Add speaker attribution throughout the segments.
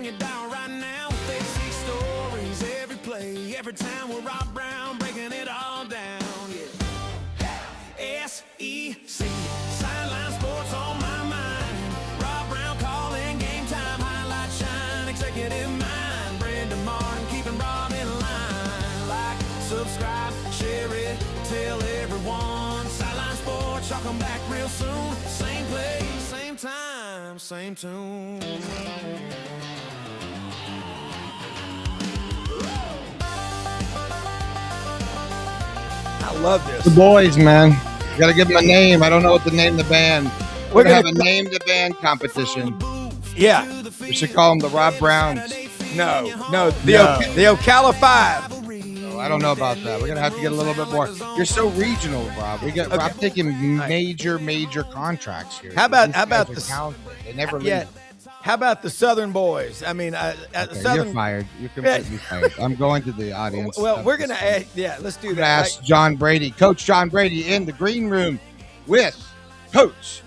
Speaker 1: on your dial right now with SEC stories every play, every time with Rob Browne breaking it all down. Yeah. SEC Sidelines sports on my mind. Rob Browne calling game time, highlight shine, executive mind. Brendan Martin keeping Rob in line. Like, subscribe, share it, tell everyone. Sideline sports, y'all come back real soon. Same place, same time, same tune.
Speaker 2: I love this.
Speaker 3: The boys, man. You gotta give them a name. I don't know what to name the band. We're gonna have a name the band competition.
Speaker 2: Yeah.
Speaker 3: We should call them the Rob Browns.
Speaker 2: No. The Ocala 5.
Speaker 3: Oh, I don't know about that. We're gonna have to get a little bit more. You're so regional, Rob. I'm taking major contracts here.
Speaker 2: How about
Speaker 3: the? They never leave.
Speaker 2: How about the Southern boys? I mean, Southern.
Speaker 3: You're fired. You're completely fired. I'm going to the audience.
Speaker 2: Well, we're gonna ask. Yeah, let's do that.
Speaker 3: Ask John Brady, Coach John Brady, in the green room with Coach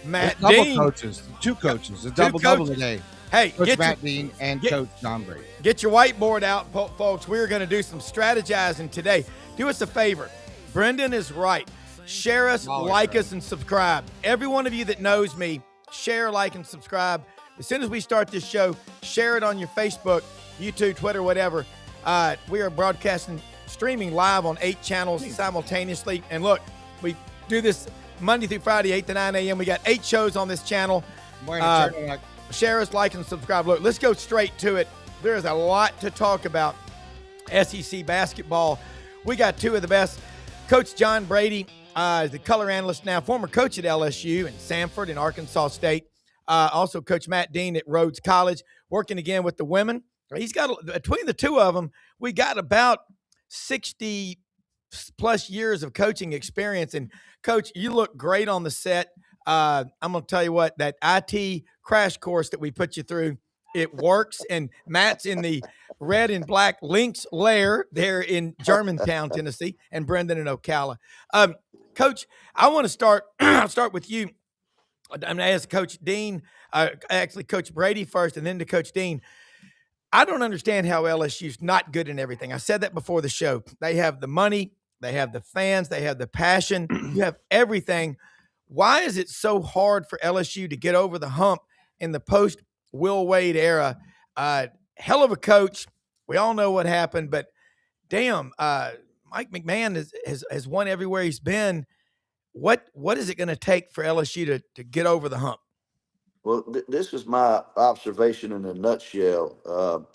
Speaker 2: Matt
Speaker 3: double
Speaker 2: Dean.
Speaker 3: Coaches, two coaches, a double today.
Speaker 2: Hey,
Speaker 3: Coach Matt Dean and Coach John Brady.
Speaker 2: Get your whiteboard out, folks. We're going to do some strategizing today. Do us a favor. Brendan is right. Share us, like us, and subscribe. Every one of you that knows me, share, like, and subscribe. As soon as we start this show, share it on your Facebook, YouTube, Twitter, whatever. We are broadcasting, streaming live on 8 channels simultaneously. And look, we do this Monday through Friday, 8 to 9 a.m. We got 8 shows on this channel. Share us, like, and subscribe. Look, let's go straight to it. There's a lot to talk about SEC basketball. We got two of the best. Coach John Brady is the color analyst now, former coach at LSU and Samford and Arkansas State. Also Coach Matt Dean at Rhodes College, working again with the women. He's got, between the two of them, we got about 60 plus years of coaching experience. And Coach, you look great on the set. I'm going to tell you what, that IT crash course that we put you through, it works. And Matt's in the red and black Lynx lair there in Germantown, Tennessee, and Brendan in Ocala. Coach, I want to start with you. I'm going to ask Coach Dean, actually Coach Brady first, and then to Coach Dean. I don't understand how LSU's not good in everything. I said that before the show. They have the money, they have the fans, they have the passion, you have everything. Why is it so hard for LSU to get over the hump in the post-Will Wade era? Hell of a coach. We all know what happened, but damn, Mike McMahon has won everywhere he's been. What is it going to take for LSU to get over the hump?
Speaker 4: Well, this is my observation in a nutshell.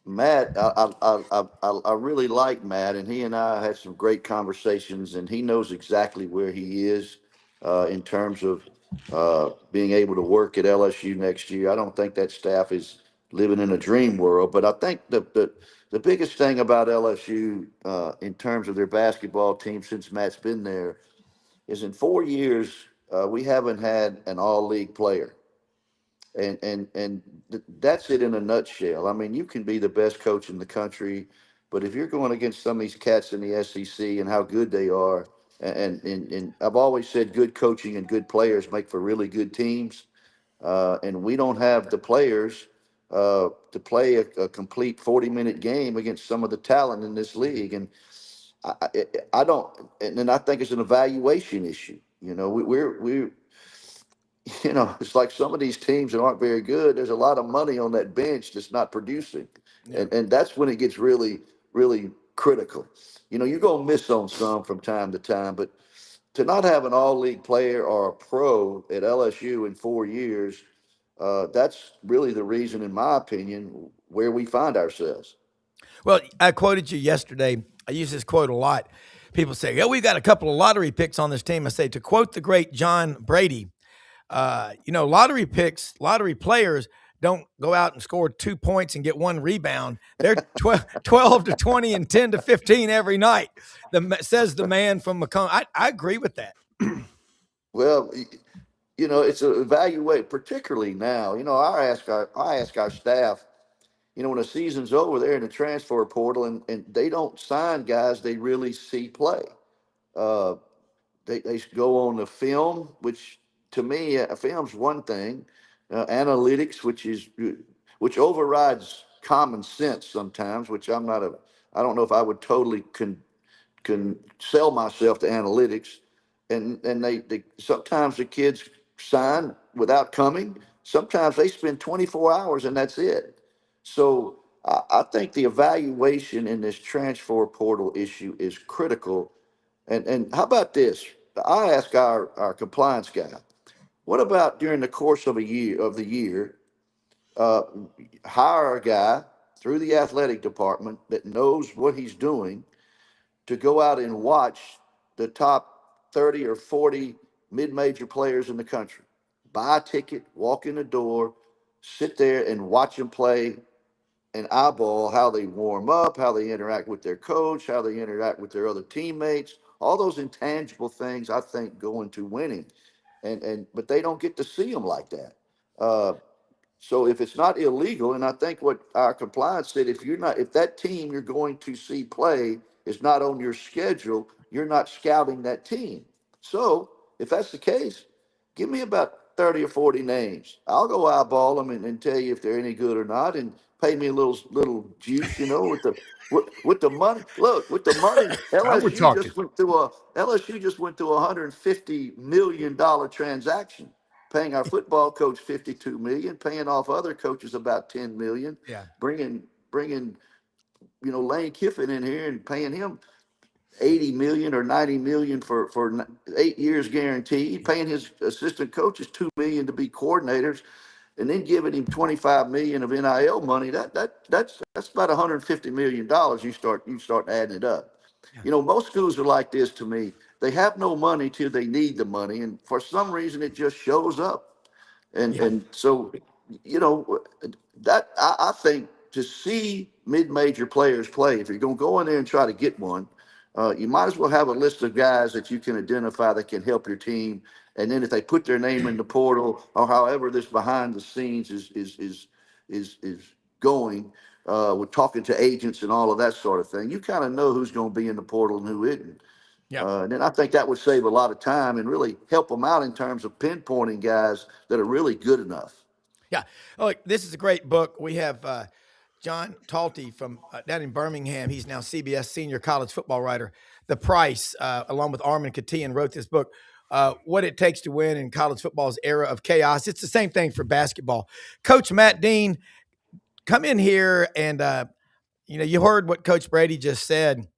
Speaker 4: Matt, I really like Matt, and he and I had some great conversations, and he knows exactly where he is in terms of being able to work at LSU next year. I don't think that staff is living in a dream world, but I think the biggest thing about LSU in terms of their basketball team since Matt's been there is in 4 years we haven't had an all-league player. And that's it in a nutshell. I mean, you can be the best coach in the country, but if you're going against some of these cats in the SEC and how good they are, and I've always said good coaching and good players make for really good teams, and we don't have the players to play a complete 40-minute game against some of the talent in this league. And I don't, and then I think it's an evaluation issue. You know, we're you know, it's like some of these teams that aren't very good, there's a lot of money on that bench that's not producing. Yeah. And that's when it gets really, really critical. You know, you're going to miss on some from time to time, but to not have an all-league player or a pro at LSU in 4 years, that's really the reason, in my opinion, where we find ourselves.
Speaker 2: Well, I quoted you yesterday. I use this quote a lot. People say, "Yeah, we've got a couple of lottery picks on this team." I say, to quote the great John Brady, you know, lottery players don't go out and score 2 points and get 1 rebound. They're 12 to 20 and 10 to 15 every night, says the man from Macomb. I agree with that.
Speaker 4: Well, you know, it's a evaluate, particularly now. You know, I ask our staff, you know, when the season's over, they're in the transfer portal, and they don't sign guys they really see play. They go on the film, which to me, film's one thing. Analytics, which is which overrides common sense sometimes, which I don't know if I would totally can sell myself to analytics. And they sometimes the kids sign without coming. Sometimes they spend 24 hours and that's it. So I think the evaluation in this transfer portal issue is critical. And how about this? I ask our compliance guy, what about during the course of the year, uh, hire a guy through the athletic department that knows what he's doing to go out and watch the top 30 or 40 mid-major players in the country. Buy a ticket, walk in the door, sit there and watch them play and eyeball how they warm up, how they interact with their coach, how they interact with their other teammates. All those intangible things I think go into winning. But they don't get to see them like that. Uh, so if it's not illegal, and I think what our compliance said, if that team you're going to see play is not on your schedule, you're not scouting that team. So if that's the case, give me about 30 or 40 names. I'll go eyeball them and tell you if they're any good or not, and pay me a little juice, with the money. Look, with the money,
Speaker 5: Now we're talking.
Speaker 4: LSU just went through $150 million transaction, paying our football coach $52 million, paying off other coaches about $10 million.
Speaker 2: Yeah.
Speaker 4: Bringing Lane Kiffin in here and paying him $80 million or $90 million for 8 years guaranteed, paying his assistant coaches $2 million to be coordinators, and then giving him $25 million of NIL money. That's about $150 million. You start adding it up. Yeah. Most schools are like this to me. They have no money till they need the money, and for some reason it just shows up. And so that I think to see mid-major players play, if you're going to go in there and try to get one, you might as well have a list of guys that you can identify that can help your team. And then if they put their name in the portal or however this behind the scenes is going, with talking to agents and all of that sort of thing, you kind of know who's going to be in the portal and who isn't. Yeah. And then I think that would save a lot of time and really help them out in terms of pinpointing guys that are really good enough.
Speaker 2: Yeah. Look, this is a great book. We have John Talty from down in Birmingham. He's now CBS senior college football writer. The Price, along with Armin Katian, wrote this book, What It Takes to Win in College Football's Era of Chaos. It's the same thing for basketball. Coach Matt Dean, come in here and, you heard what Coach Brady just said.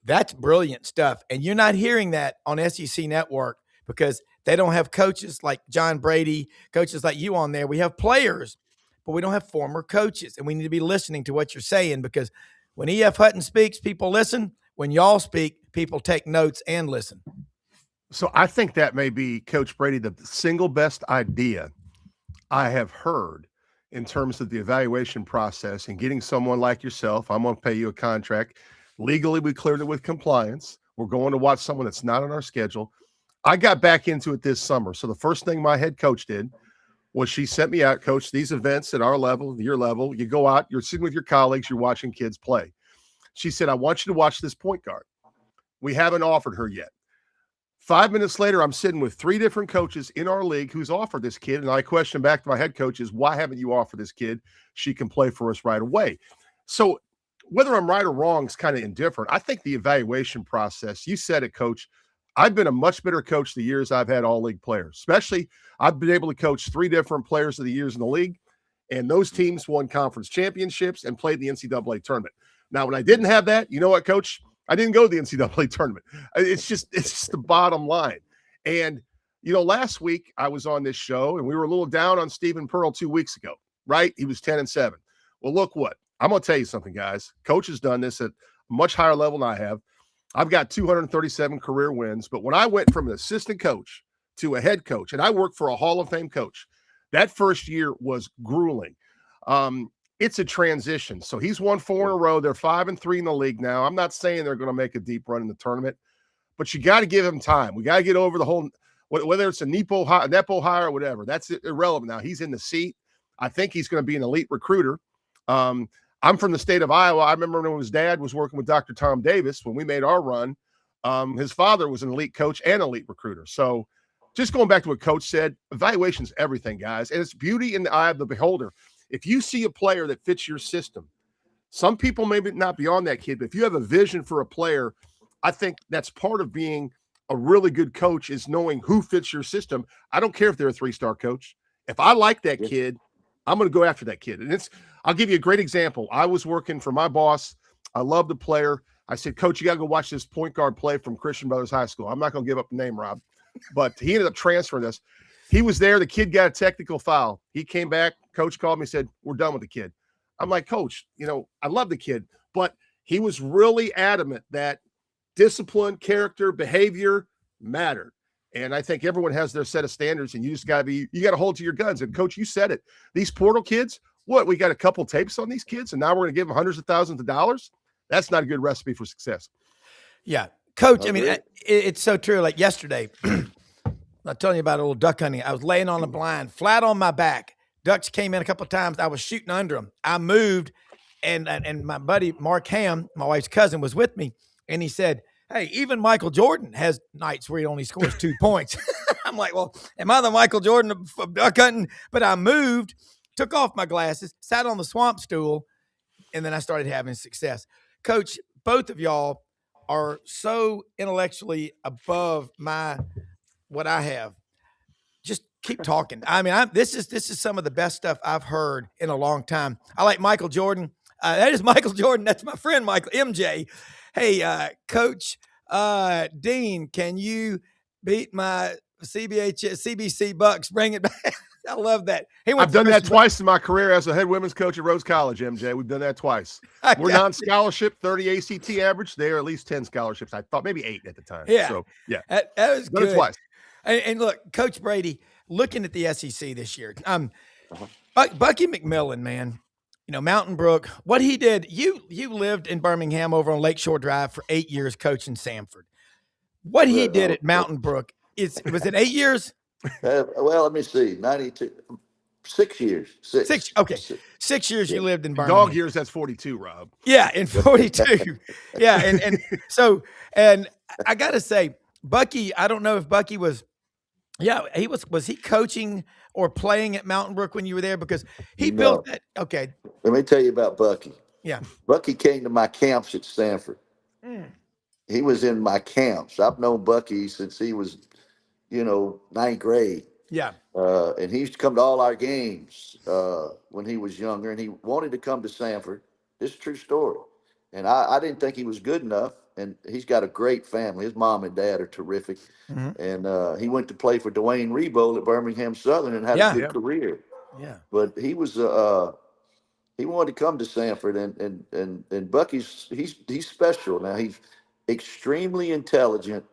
Speaker 2: That's brilliant stuff. And you're not hearing that on SEC Network because they don't have coaches like John Brady, coaches like you on there. We have players, but we don't have former coaches. And we need to be listening to what you're saying because when E.F. Hutton speaks, people listen. When y'all speak, people take notes and listen.
Speaker 5: So I think that may be, Coach Brady, the single best idea I have heard in terms of the evaluation process and getting someone like yourself. I'm going to pay you a contract. Legally, we cleared it with compliance. We're going to watch someone that's not on our schedule. I got back into it this summer. So the first thing my head coach did was she sent me out, Coach, these events at our level, your level, you go out, you're sitting with your colleagues, you're watching kids play. She said, I want you to watch this point guard. We haven't offered her yet. 5 minutes later, I'm sitting with 3 different coaches in our league who's offered this kid. And I question back to my head coach is, why haven't you offered this kid? She can play for us right away. So whether I'm right or wrong is kind of indifferent. I think the evaluation process, you said it, Coach. I've been a much better coach the years I've had all league players, especially I've been able to coach 3 different players of the years in the league. And those teams won conference championships and played the NCAA tournament. Now, when I didn't have that, you know what, Coach? I didn't go to the NCAA tournament. It's just the bottom line. And, last week I was on this show and we were a little down on Stephen Pearl 2 weeks ago, right? He was 10-7. Well, look what. I'm going to tell you something, guys. Coach has done this at a much higher level than I have. I've got 237 career wins, but when I went from an assistant coach to a head coach, and I worked for a Hall of Fame coach, that first year was grueling. It's a transition. So he's won 4 in a row. They're 5-3 in the league now. I'm not saying they're going to make a deep run in the tournament, but you got to give him time. We got to get over the whole, whether it's a Nepo hire or whatever, that's irrelevant now. He's in the seat. I think he's going to be an elite recruiter. I'm from the state of Iowa. I remember when his dad was working with Dr. Tom Davis, when we made our run, his father was an elite coach and elite recruiter. So just going back to what Coach said, evaluation is everything, guys. And it's beauty in the eye of the beholder. If you see a player that fits your system, some people may not be on that kid, but if you have a vision for a player, I think that's part of being a really good coach is knowing who fits your system. I don't care if they're a 3-star coach. If I like that kid, I'm going to go after that kid. And I'll give you a great example. I was working for my boss. I love the player. I said, Coach, you got to go watch this point guard play from Christian Brothers High School. I'm not going to give up the name, Rob, but he ended up transferring this. He was there. The kid got a technical foul. He came back. Coach called me, said, we're done with the kid. I'm like, Coach, I love the kid, but he was really adamant that discipline, character, behavior mattered. And I think everyone has their set of standards, and you just got to hold to your guns. And Coach, you said it. These portal kids, we got a couple tapes on these kids, and now we're going to give them hundreds of thousands of dollars. That's not a good recipe for success.
Speaker 2: Yeah. Coach, I mean, it's so true. Like yesterday, I'm telling you about a little duck hunting. I was laying on the blind, flat on my back. Ducks came in a couple of times. I was shooting under them. I moved, and my buddy Mark Ham, my wife's cousin, was with me, and he said, hey, even Michael Jordan has nights where he only scores 2 points. I'm like, well, am I the Michael Jordan of duck hunting? But I moved, took off my glasses, sat on the swamp stool, and then I started having success. Coach, both of y'all are so intellectually above what I have. Just keep talking. I mean, this is some of the best stuff I've heard in a long time. I like Michael Jordan. That is Michael Jordan. That's my friend, Michael MJ. Hey, Coach Dean, can you beat my CBC Bucks? Bring it back. I love that.
Speaker 5: I've done that twice in my career as a head women's coach at Rose College, MJ. We've done that twice. We're non-scholarship, 30 ACT average. They are at least 10 scholarships. I thought maybe 8 at the time.
Speaker 2: Yeah.
Speaker 5: So, yeah.
Speaker 2: That was
Speaker 5: done
Speaker 2: good.
Speaker 5: It twice.
Speaker 2: And look, Coach Brady, looking at the SEC this year, Bucky McMillan, man, Mountain Brook, what he did, you lived in Birmingham over on Lakeshore Drive for 8 years coaching Samford. What he did at Mountain Brook, was it 8 years?
Speaker 4: Well, let me see, 92, 6 years. Six.
Speaker 2: Okay. 6 years you lived in Birmingham.
Speaker 5: Dog years, that's 42, Rob.
Speaker 2: Yeah, in 42. Yeah, and I got to say, Bucky, I don't know if Bucky was he coaching or playing at Mountain Brook when you were there? Because he built that. Okay.
Speaker 4: Let me tell you about Bucky.
Speaker 2: Yeah.
Speaker 4: Bucky came to my camps at Stanford. He was in my camps. I've known Bucky since he was, 9th grade.
Speaker 2: Yeah.
Speaker 4: And he used to come to all our games when he was younger, and he wanted to come to Stanford. This is a true story. And I didn't think he was good enough. And he's got a great family. His mom and dad are terrific. Mm-hmm. And he went to play for Dwayne Rebold at Birmingham Southern and had a good career.
Speaker 2: Yeah.
Speaker 4: But he was he wanted to come to Stanford, and Bucky's he's special. Now he's extremely intelligent.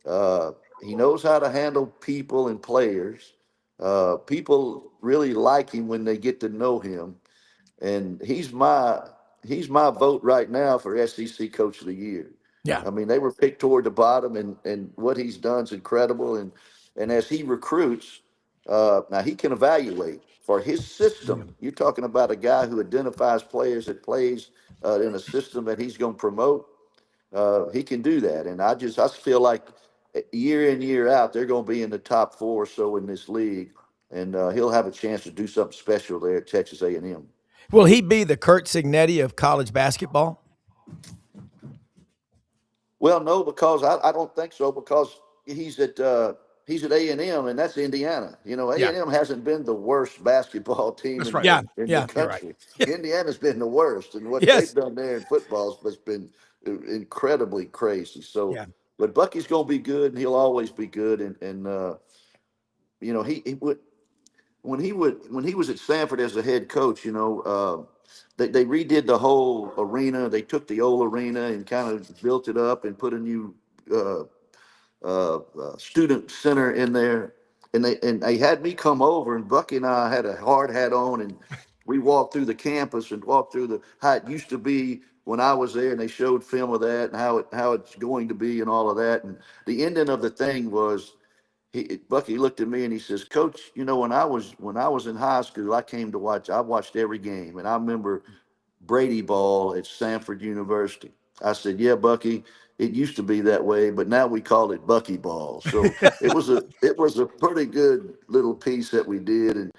Speaker 4: He knows how to handle people and players. People really like him when they get to know him, and he's my vote right now for SEC Coach of the Year.
Speaker 2: Yeah.
Speaker 4: I mean, they were picked toward the bottom, and what he's done is incredible. And as he recruits, now he can evaluate for his system. You're talking about a guy who identifies players that plays in a system that he's going to promote. He can do that. And I feel like year in, year out, they're going to be in the top 4 or so in this league. And he'll have a chance to do something special there at Texas A&M.
Speaker 2: Will he be the Kurt Signetti of college basketball?
Speaker 4: Well, no, because I don't think so, because he's at A&M, and that's Indiana. A&M hasn't been the worst basketball team in the country. Right. Indiana's been the worst, and what they've done there in football has been incredibly crazy. So, but Bucky's going to be good, and he'll always be good. And he would when he was at Stanford as a head coach. They redid the whole arena. They took the old arena and kind of built it up and put a new student center in there. And they had me come over, and Bucky and I had a hard hat on, and we walked through the campus and walked through how it used to be when I was there, and they showed film of that and how it's going to be and all of that. And the ending of the thing was, Bucky looked at me and he says, Coach, when I was in high school, I watched every game, and I remember Brady ball at Stanford University. I said, yeah, Bucky, it used to be that way, but now we call it Bucky ball. So it was a pretty good little piece that we did.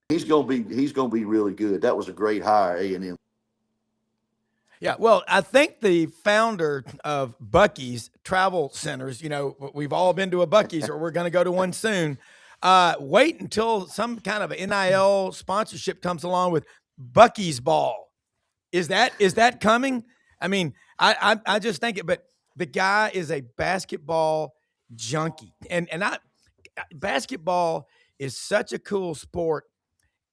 Speaker 4: He's gonna be really good. That was a great hire, A&M.
Speaker 2: Yeah, well, I think the founder of Buc-ee's Travel Centers, we've all been to a Buc-ee's or we're going to go to one soon. Wait until some kind of NIL sponsorship comes along with Buc-ee's Ball. Is that coming? I mean, I just think it, but the guy is a basketball junkie, and basketball is such a cool sport.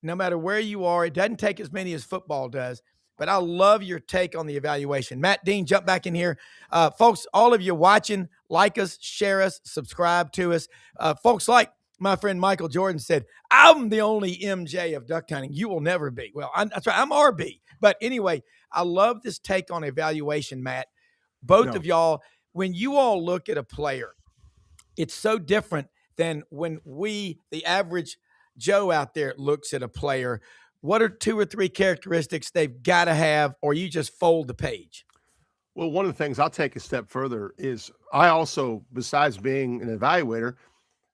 Speaker 2: No matter where you are, it doesn't take as many as football does. But I love your take on the evaluation. Matt Dean, jump back in here. Folks, all of you watching, like us, share us, subscribe to us. Folks, like my friend Michael Jordan said, I'm the only MJ of duck hunting. You will never be. Well, that's right. I'm RB. But anyway, I love this take on evaluation, Matt. Both of y'all, when you all look at a player, it's so different than when the average Joe out there, looks at a player. What are 2 or 3 characteristics they've got to have, or you just fold the page?
Speaker 5: Well, one of the things I'll take a step further is I also, besides being an evaluator,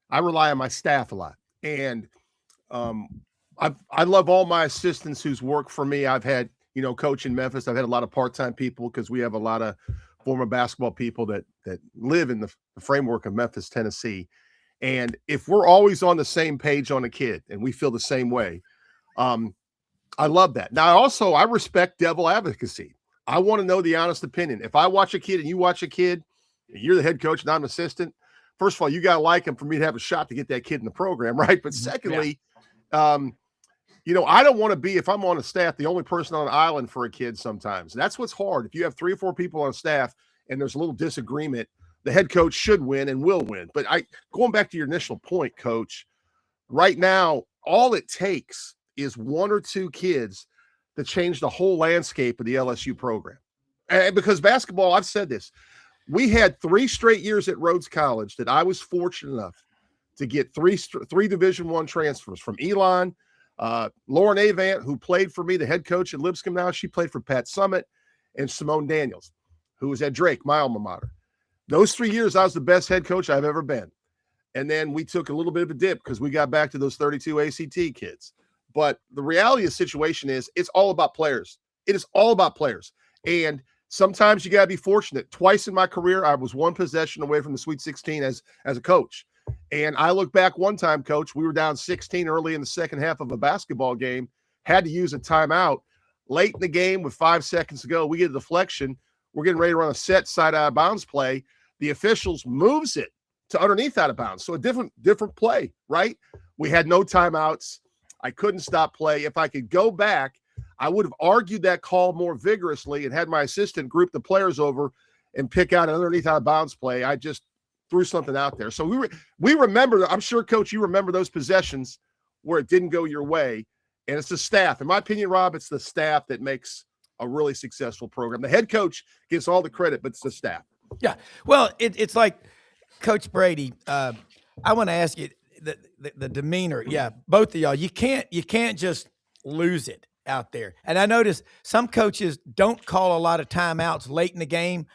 Speaker 5: I rely on my staff a lot. And I love all my assistants who's worked for me. I've had, coach in Memphis. I've had a lot of part-time people because we have a lot of former basketball people that live in the framework of Memphis, Tennessee. And if we're always on the same page on a kid and we feel the same way, I love that. Now, I respect devil advocacy. I want to know the honest opinion. If I watch a kid and you watch a kid, and you're the head coach and I'm an assistant, first of all, you got to like him for me to have a shot to get that kid in the program, right? But secondly, I don't want to be, if I'm on a staff, the only person on an island for a kid sometimes. That's what's hard. If you have 3 or 4 people on staff and there's a little disagreement, the head coach should win and will win. But going back to your initial point, Coach, right now, all it takes is 1 or 2 kids to change the whole landscape of the LSU program. And because basketball, I've said this, we had 3 straight years at Rhodes College that I was fortunate enough to get 3 Division I transfers from Elon, Lauren Avant, who played for me, the head coach at Lipscomb now. She played for Pat Summitt, and Simone Daniels, who was at Drake, my alma mater. Those 3 years, I was the best head coach I've ever been. And then we took a little bit of a dip because we got back to those 32 ACT kids. But the reality of the situation is it's all about players. It is all about players. And sometimes you got to be fortunate. Twice in my career, I was 1 possession away from the Sweet 16 as a coach. And I look back one time, Coach, we were down 16 early in the second half of a basketball game, had to use a timeout. Late in the game with 5 seconds to go, we get a deflection. We're getting ready to run a set side out of bounds play. The officials moves it to underneath out of bounds. So a different play, right? We had no timeouts. I couldn't stop play. If I could go back, I would have argued that call more vigorously and had my assistant group the players over and pick out an underneath out of bounds play. I just threw something out there. So we remember, I'm sure, Coach, you remember those possessions where it didn't go your way. And it's the staff. In my opinion, Rob, it's the staff that makes a really successful program. The head coach gets all the credit, but it's the staff.
Speaker 2: Yeah. Well, it's like Coach Brady. I want to ask you the demeanor. Yeah, both of y'all. You can't just lose it out there. And I notice some coaches don't call a lot of timeouts late in the game.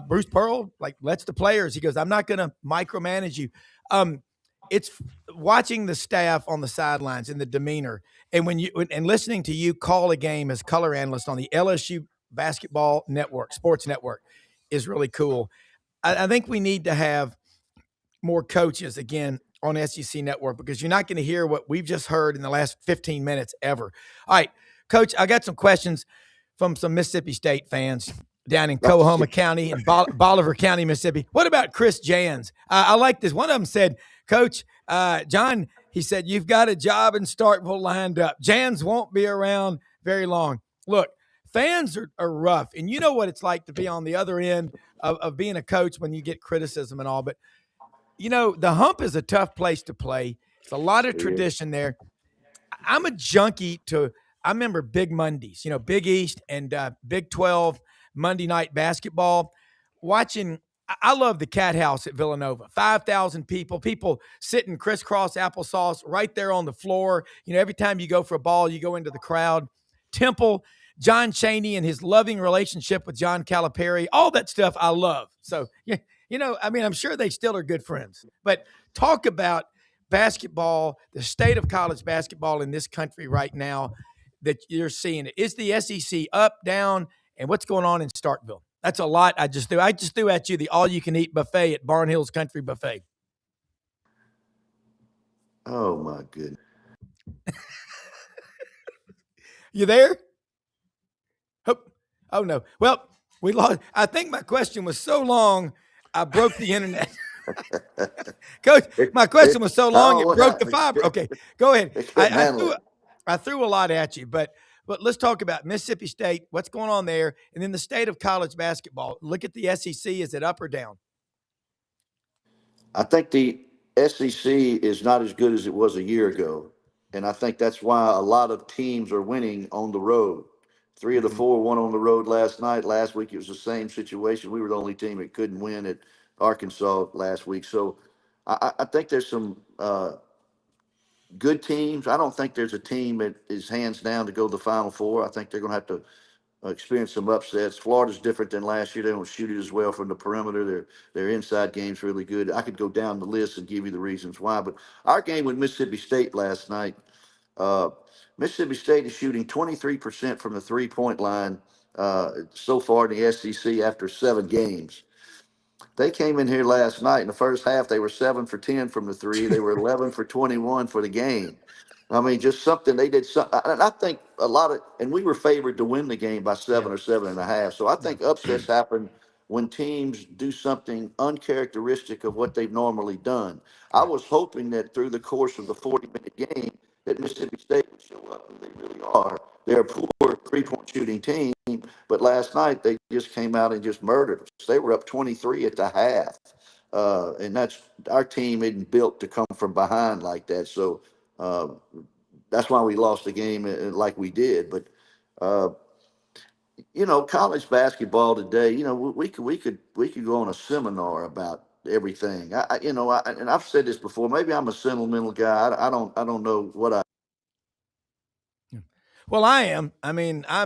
Speaker 2: Bruce Pearl lets the players. He goes, I'm not going to micromanage you. It's watching the staff on the sidelines and the demeanor, and listening to you call a game as color analyst on the LSU Basketball Network, Sports Network, is really cool. I think we need to have more coaches again on SEC Network, because you're not going to hear what we've just heard in the last 15 minutes ever. All right, Coach, I got some questions from some Mississippi State fans down in Coahoma County and Bolivar County, Mississippi. What about Chris Jans? I like this. One of them said, Coach, John, he said, you've got a job in Starkville lined up. Jans won't be around very long. Look, fans are rough, and you know what it's like to be on the other end of being a coach when you get criticism and all. But, the Hump is a tough place to play. It's a lot of tradition there. I'm a junkie I remember Big Mondays, Big East and Big 12 Monday night basketball. Watching, I love the Cat House at Villanova. 5,000 people sitting crisscross applesauce right there on the floor. Every time you go for a ball, you go into the crowd. Temple, John Chaney and his loving relationship with John Calipari, all that stuff I love. So, I'm sure they still are good friends. But talk about basketball, the state of college basketball in this country right now that you're seeing? Is the SEC up, down, and what's going on in Starkville? That's a lot. I just threw at you the all-you-can-eat buffet at Barnhill's Country Buffet.
Speaker 4: Oh my goodness.
Speaker 2: You there? Oh no. Well, we lost. I think my question was so long, I broke the internet. Coach, my question was so long, it broke the fiber. Okay, go ahead. I threw a lot at you, but let's talk about Mississippi State, what's going on there, and then the state of college basketball. Look at the SEC. Is it up or down?
Speaker 4: I think the SEC is not as good as it was a year ago. And I think that's why a lot of teams are winning on the road. 3 of the 4 won on the road last night. Last week, it was the same situation. We were the only team that couldn't win at Arkansas last week. So I think there's some good teams. I don't think there's a team that is hands down to go to the Final Four. I think they're going to have to experience some upsets. Florida's different than last year. They don't shoot it as well from the perimeter. Their inside game's really good. I could go down the list and give you the reasons why. But our game with Mississippi State last night, Mississippi State is shooting 23% from the three-point line so far in the SEC after 7 games. They came in here last night in the first half. They were 7 for 10 from the three. They were 11 for 21 for the game. I mean, just something they did. And I think a lot of, and we were favored to win the game by 7 or 7.5. So I think upsets happen when teams do something uncharacteristic of what they've normally done. I was hoping that through the course of the 40-minute game that Mississippi State would show up, and they really are. They're a poor three-point shooting team, but last night they just came out and just murdered us. They were up 23 at the half, and that's our team isn't built to come from behind like that. So that's why we lost the game like we did. But college basketball today, we could go on a seminar about everything. And I've said this before. Maybe I'm a sentimental guy. I don't know what I.
Speaker 2: Well, I am. I mean, I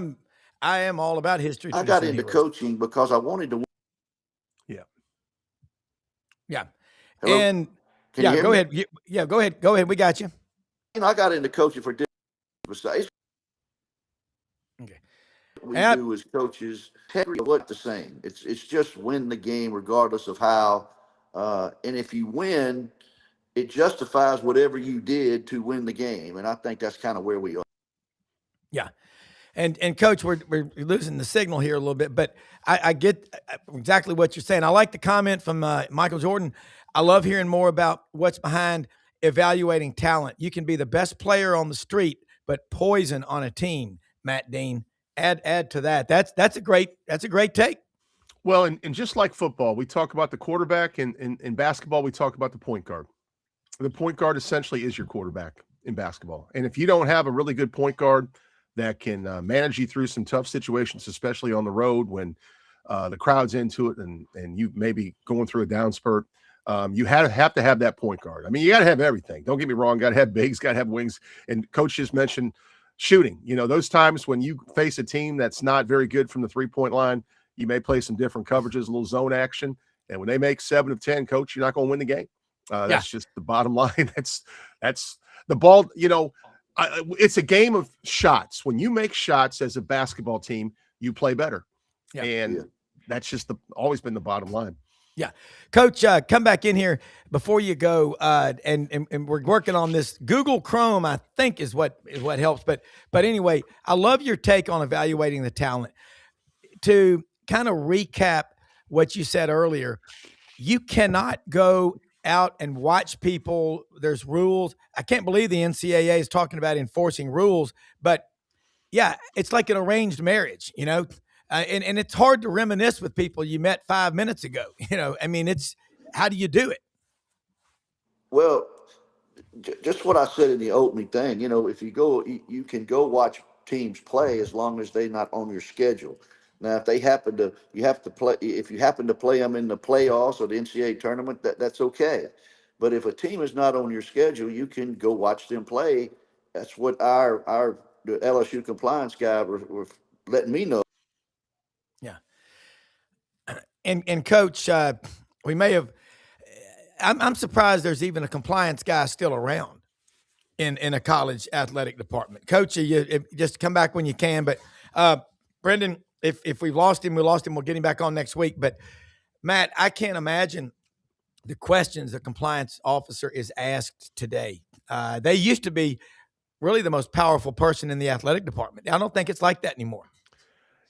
Speaker 2: am all about history.
Speaker 4: I got into coaching because I wanted to win.
Speaker 2: Yeah.
Speaker 4: Hello?
Speaker 2: And
Speaker 4: Can
Speaker 2: go ahead. Yeah, go ahead. Go ahead. We got you.
Speaker 4: I got into coaching for different mistakes.
Speaker 2: Okay.
Speaker 4: We do as coaches, what the same. It's just win the game regardless of how. And if you win, it justifies whatever you did to win the game. And I think that's kind of where we are.
Speaker 2: Yeah. And Coach, we're losing the signal here a little bit, but I get exactly what you're saying. I like the comment from Michael Jordan. I love hearing more about what's behind evaluating talent. You can be the best player on the street, but poison on a team. Matt Dean, add to that. That's a great take.
Speaker 5: Well, and just like football, we talk about the quarterback, and in basketball, we talk about the point guard. The point guard essentially is your quarterback in basketball. And if you don't have a really good point guard that can manage you through some tough situations, especially on the road when the crowd's into it and you may be going through a down spurt, you have to have that point guard. I mean, you got to have everything. Don't get me wrong. Got to have bigs, got to have wings. And Coach just mentioned shooting. Those times when you face a team that's not very good from the three-point line, you may play some different coverages, a little zone action. And when they make 7 of 10, Coach, you're not going to win the game. That's just the bottom line. That's the ball. It's a game of shots. When you make shots as a basketball team, you play better. Yeah. And that's just always been the bottom line.
Speaker 2: Yeah. Coach, come back in here before you go. And we're working on this. Google Chrome, I think, is what helps. But anyway, I love your take on evaluating the talent. To kind of recap what you said earlier, you cannot go out and watch people. There's rules. I can't believe the NCAA is talking about enforcing rules, but yeah, it's like an arranged marriage, and it's hard to reminisce with people you met 5 minutes ago. I mean, it's, how do you do it?
Speaker 4: Well, just what I said in the opening thing, if you go, you can go watch teams play as long as they're not on your schedule. Now, if you happen to play them in the playoffs or the NCAA tournament, that's okay. But if a team is not on your schedule, you can go watch them play. That's what the LSU compliance guy were letting me know.
Speaker 2: Yeah. And Coach, we may have, I'm surprised there's even a compliance guy still around in a college athletic department. Coach, just come back when you can. But Brendan, if we've lost him, we lost him. We'll get him back on next week. But Matt, I can't imagine the questions the compliance officer is asked today. They used to be really the most powerful person in the athletic department. I don't think it's like that anymore.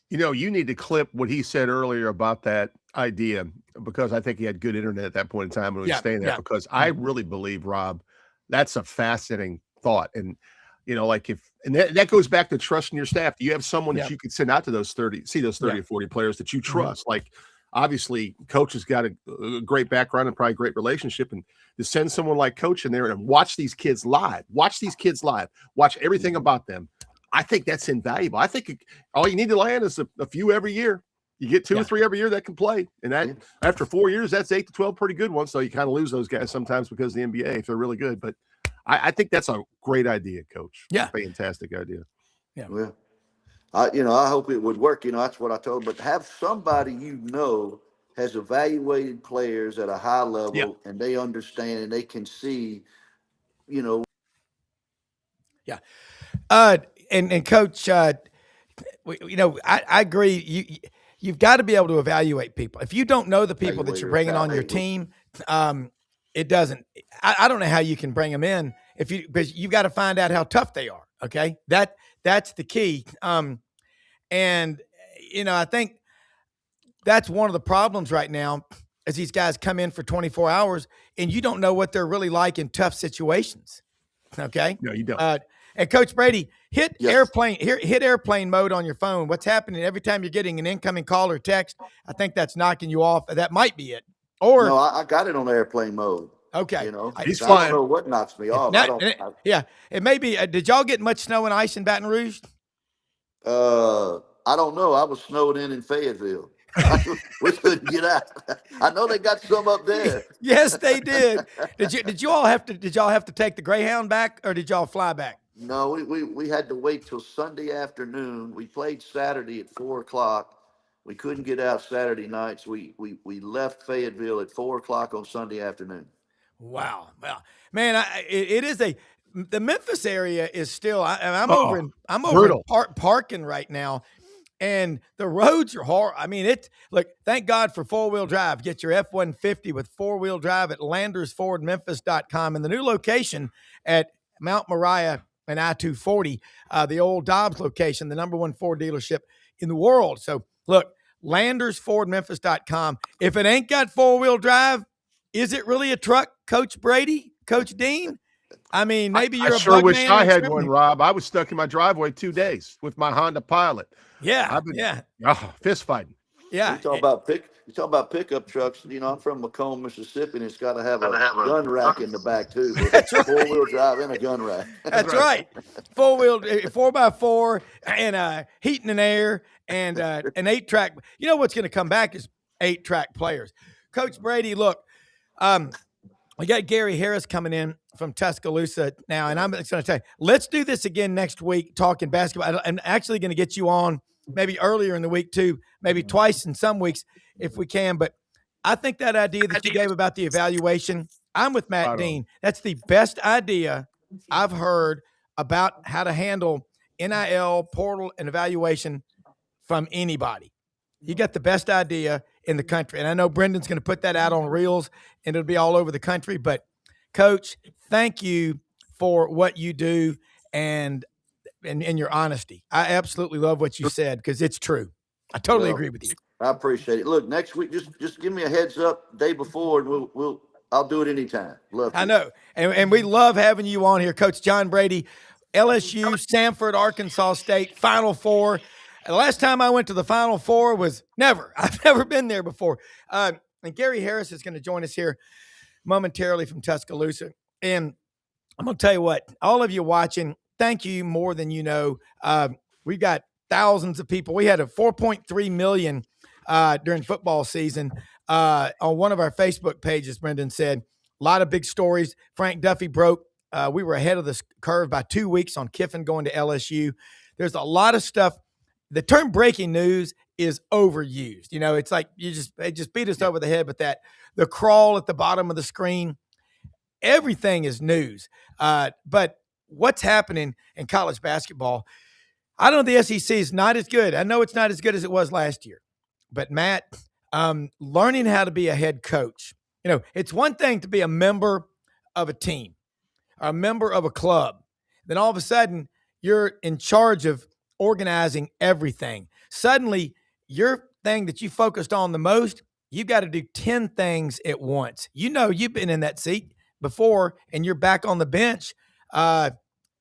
Speaker 5: You know, you need to clip what he said earlier about that idea, because I think he had good internet at that point in time when he was staying there, because I really believe, Rob, that's a fascinating thought. And, you know, like that goes back to trusting your staff. Do you have someone that you could send out to those 30 or 40 players that you trust? Like, obviously, Coach has got a great background and probably a great relationship. And to send someone like Coach in there and watch these kids live, watch everything about them, I think that's invaluable. I think all you need to land is a few every year. You get 2 or 3 every year that can play. And that after 4 years, that's 8 to 12 pretty good ones. So you kind of lose those guys sometimes because of the NBA if they're really good. But I think that's a great idea, Coach.
Speaker 2: Yeah.
Speaker 5: Fantastic idea.
Speaker 2: Yeah.
Speaker 4: Well, I hope it would work. That's what I told him. But have somebody has evaluated players at a high level and they understand and they can see,
Speaker 2: Yeah. And Coach, I agree. You've got to be able to evaluate people. If you don't know the people that you're bringing on your team, it doesn't. I don't know how you can bring them in because you've got to find out how tough they are. Okay, that's the key. And I think that's one of the problems right now, as these guys come in for 24 hours and you don't know what they're really like in tough situations. Okay,
Speaker 5: no, you don't.
Speaker 2: And Coach Brady, hit airplane mode on your phone. What's happening every time you're getting an incoming call or text? I think that's knocking you off. That might be it. Or
Speaker 4: no, I got it on airplane mode.
Speaker 2: Okay,
Speaker 5: he's flying.
Speaker 4: I don't know what knocks me off.
Speaker 2: It may be. Did y'all get much snow and ice in Baton Rouge?
Speaker 4: I don't know. I was snowed in Fayetteville. We couldn't get out. I know they got some up there.
Speaker 2: Yes, they did. Did y'all have to take the Greyhound back, or did y'all fly back?
Speaker 4: No, we had to wait till Sunday afternoon. We played Saturday at 4:00. We couldn't get out Saturday nights. We left Fayetteville at 4:00 on Sunday afternoon.
Speaker 2: Wow. Well, man, it is the Memphis area is still. I'm over in Parkin right now, and the roads are hard. I mean, thank God for 4-wheel drive. Get your F-150 with 4-wheel drive at LandersFordMemphis.com, and the new location at Mount Moriah and I-240, the old Dobbs location, the #1 Ford dealership in the world. So look, LandersFordMemphis.com. If it ain't got 4-wheel drive, is it really a truck, Coach Brady, Coach Dean? I mean, maybe you're
Speaker 5: I sure wish I had one,
Speaker 2: one,
Speaker 5: Rob. I was stuck in my driveway 2 days with my Honda Pilot. Fist fighting.
Speaker 2: Yeah.
Speaker 4: You talk about pickup trucks. I'm from Macomb, Mississippi, and it's got to have a gun rack in the back too. That's right. 4-wheel drive and a gun rack.
Speaker 2: That's right. 4x4 and heating and air and an 8-track. You know what's going to come back is 8-track players. Coach Brady, look, we got Gary Harris coming in from Tuscaloosa now, and I'm just going to tell you, let's do this again next week talking basketball. I'm actually going to get you on maybe earlier in the week too, maybe twice in some weeks if we can. But I think that idea that you gave about the evaluation, I'm with Matt Dean. That's the best idea I've heard about how to handle NIL, portal, and evaluation from anybody. You got the best idea in the country. And I know Brendan's going to put that out on Reels, and it'll be all over the country. But, Coach, thank you for what you do and your honesty. I absolutely love what you said because it's true. I totally agree with you.
Speaker 4: I appreciate it. Look, next week, just give me a heads up day before, and I'll do it anytime. Love to.
Speaker 2: I know. And we love having you on here, Coach John Brady, LSU, Samford, Arkansas State, Final Four. The last time I went to the Final Four was never. I've never been there before. And Gary Harris is going to join us here momentarily from Tuscaloosa. And I'm going to tell you what, all of you watching, thank you more than you know. We've got thousands of people. We had a 4.3 million during football season on one of our Facebook pages, Brendan said. A lot of big stories. Frank Duffy broke. We were ahead of the curve by 2 weeks on Kiffin going to LSU. There's a lot of stuff. The term breaking news is overused. It's like they just beat us over the head with that. The crawl at the bottom of the screen, everything is news. But what's happening in college basketball, I don't know, the SEC is not as good. I know it's not as good as it was last year. But, Matt, learning how to be a head coach, it's one thing to be a member of a team or a member of a club. Then all of a sudden, you're in charge of organizing everything. Suddenly, your thing that you focused on the most, you've got to do 10 things at once. You've been in that seat before, and you're back on the bench.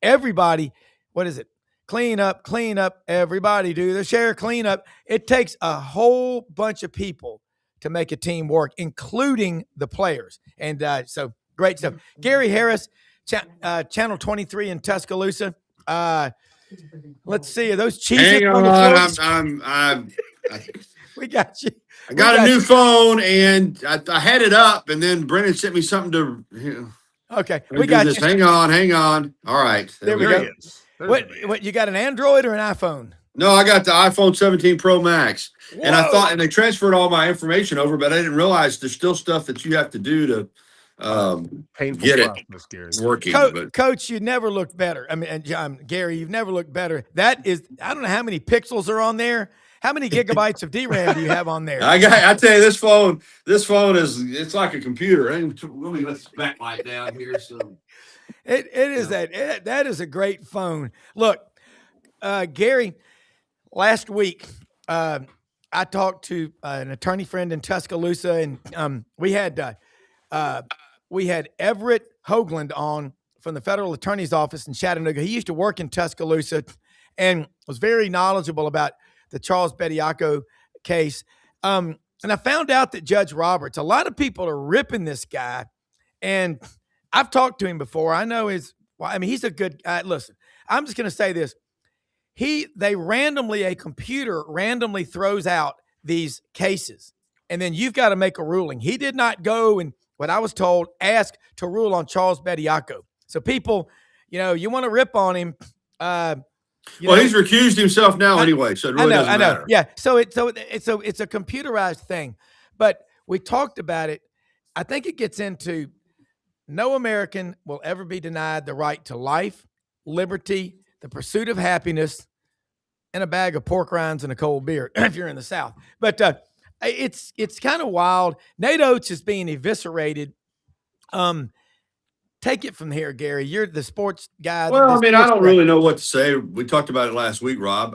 Speaker 2: Everybody, what is it? Clean up, everybody do their share, clean up. It takes a whole bunch of people to make a team work, including the players. And so great stuff. Gary Harris, Channel 23 in Tuscaloosa. Let's see. Are those cheeses?
Speaker 6: Hang on.
Speaker 2: We got you.
Speaker 6: I got a new phone, and I had it up, and then Brennan sent me something to.
Speaker 2: Okay, we got
Speaker 6: this.
Speaker 2: you.
Speaker 6: Hang on. All right.
Speaker 2: There we go. What, you got an Android or an iPhone?
Speaker 6: No, I got the iPhone 17 Pro Max.
Speaker 2: Whoa.
Speaker 6: And I thought, and they transferred all my information over, but I didn't realize there's still stuff that you have to do to
Speaker 5: painful
Speaker 6: get
Speaker 5: process, Gary.
Speaker 6: Working.
Speaker 2: Coach, you never looked better. I mean, Gary, you've never looked better. That is, I don't know how many pixels are on there. How many gigabytes of DRAM do you have on there?
Speaker 6: I tell you, this phone it's like a computer. Let me let this backlight down here. So
Speaker 2: it is that is a great phone. Look, Gary, last week I talked to an attorney friend in Tuscaloosa, and we had Everett Hoagland on from the federal attorney's office in Chattanooga. He used to work in Tuscaloosa and was very knowledgeable about the Charles Bediako case. And I found out that Judge Roberts, a lot of people are ripping this guy, and I've talked to him before. I know he's a good guy. Listen, I'm just going to say this. A computer randomly throws out these cases, and then you've got to make a ruling. He did not go and, what I was told, ask to rule on Charles Bediako. So people, you want to rip on him.
Speaker 6: He's recused himself now anyway, so it really doesn't matter.
Speaker 2: Yeah, so it's a computerized thing, but we talked about it. I think it gets into no American will ever be denied the right to life, liberty, the pursuit of happiness, and a bag of pork rinds and a cold beer if you're in the South. But it's kind of wild. Nate Oates is being eviscerated. Take it from here, Gary. You're the sports guy.
Speaker 6: Well, I don't really know what to say. We talked about it last week, Rob.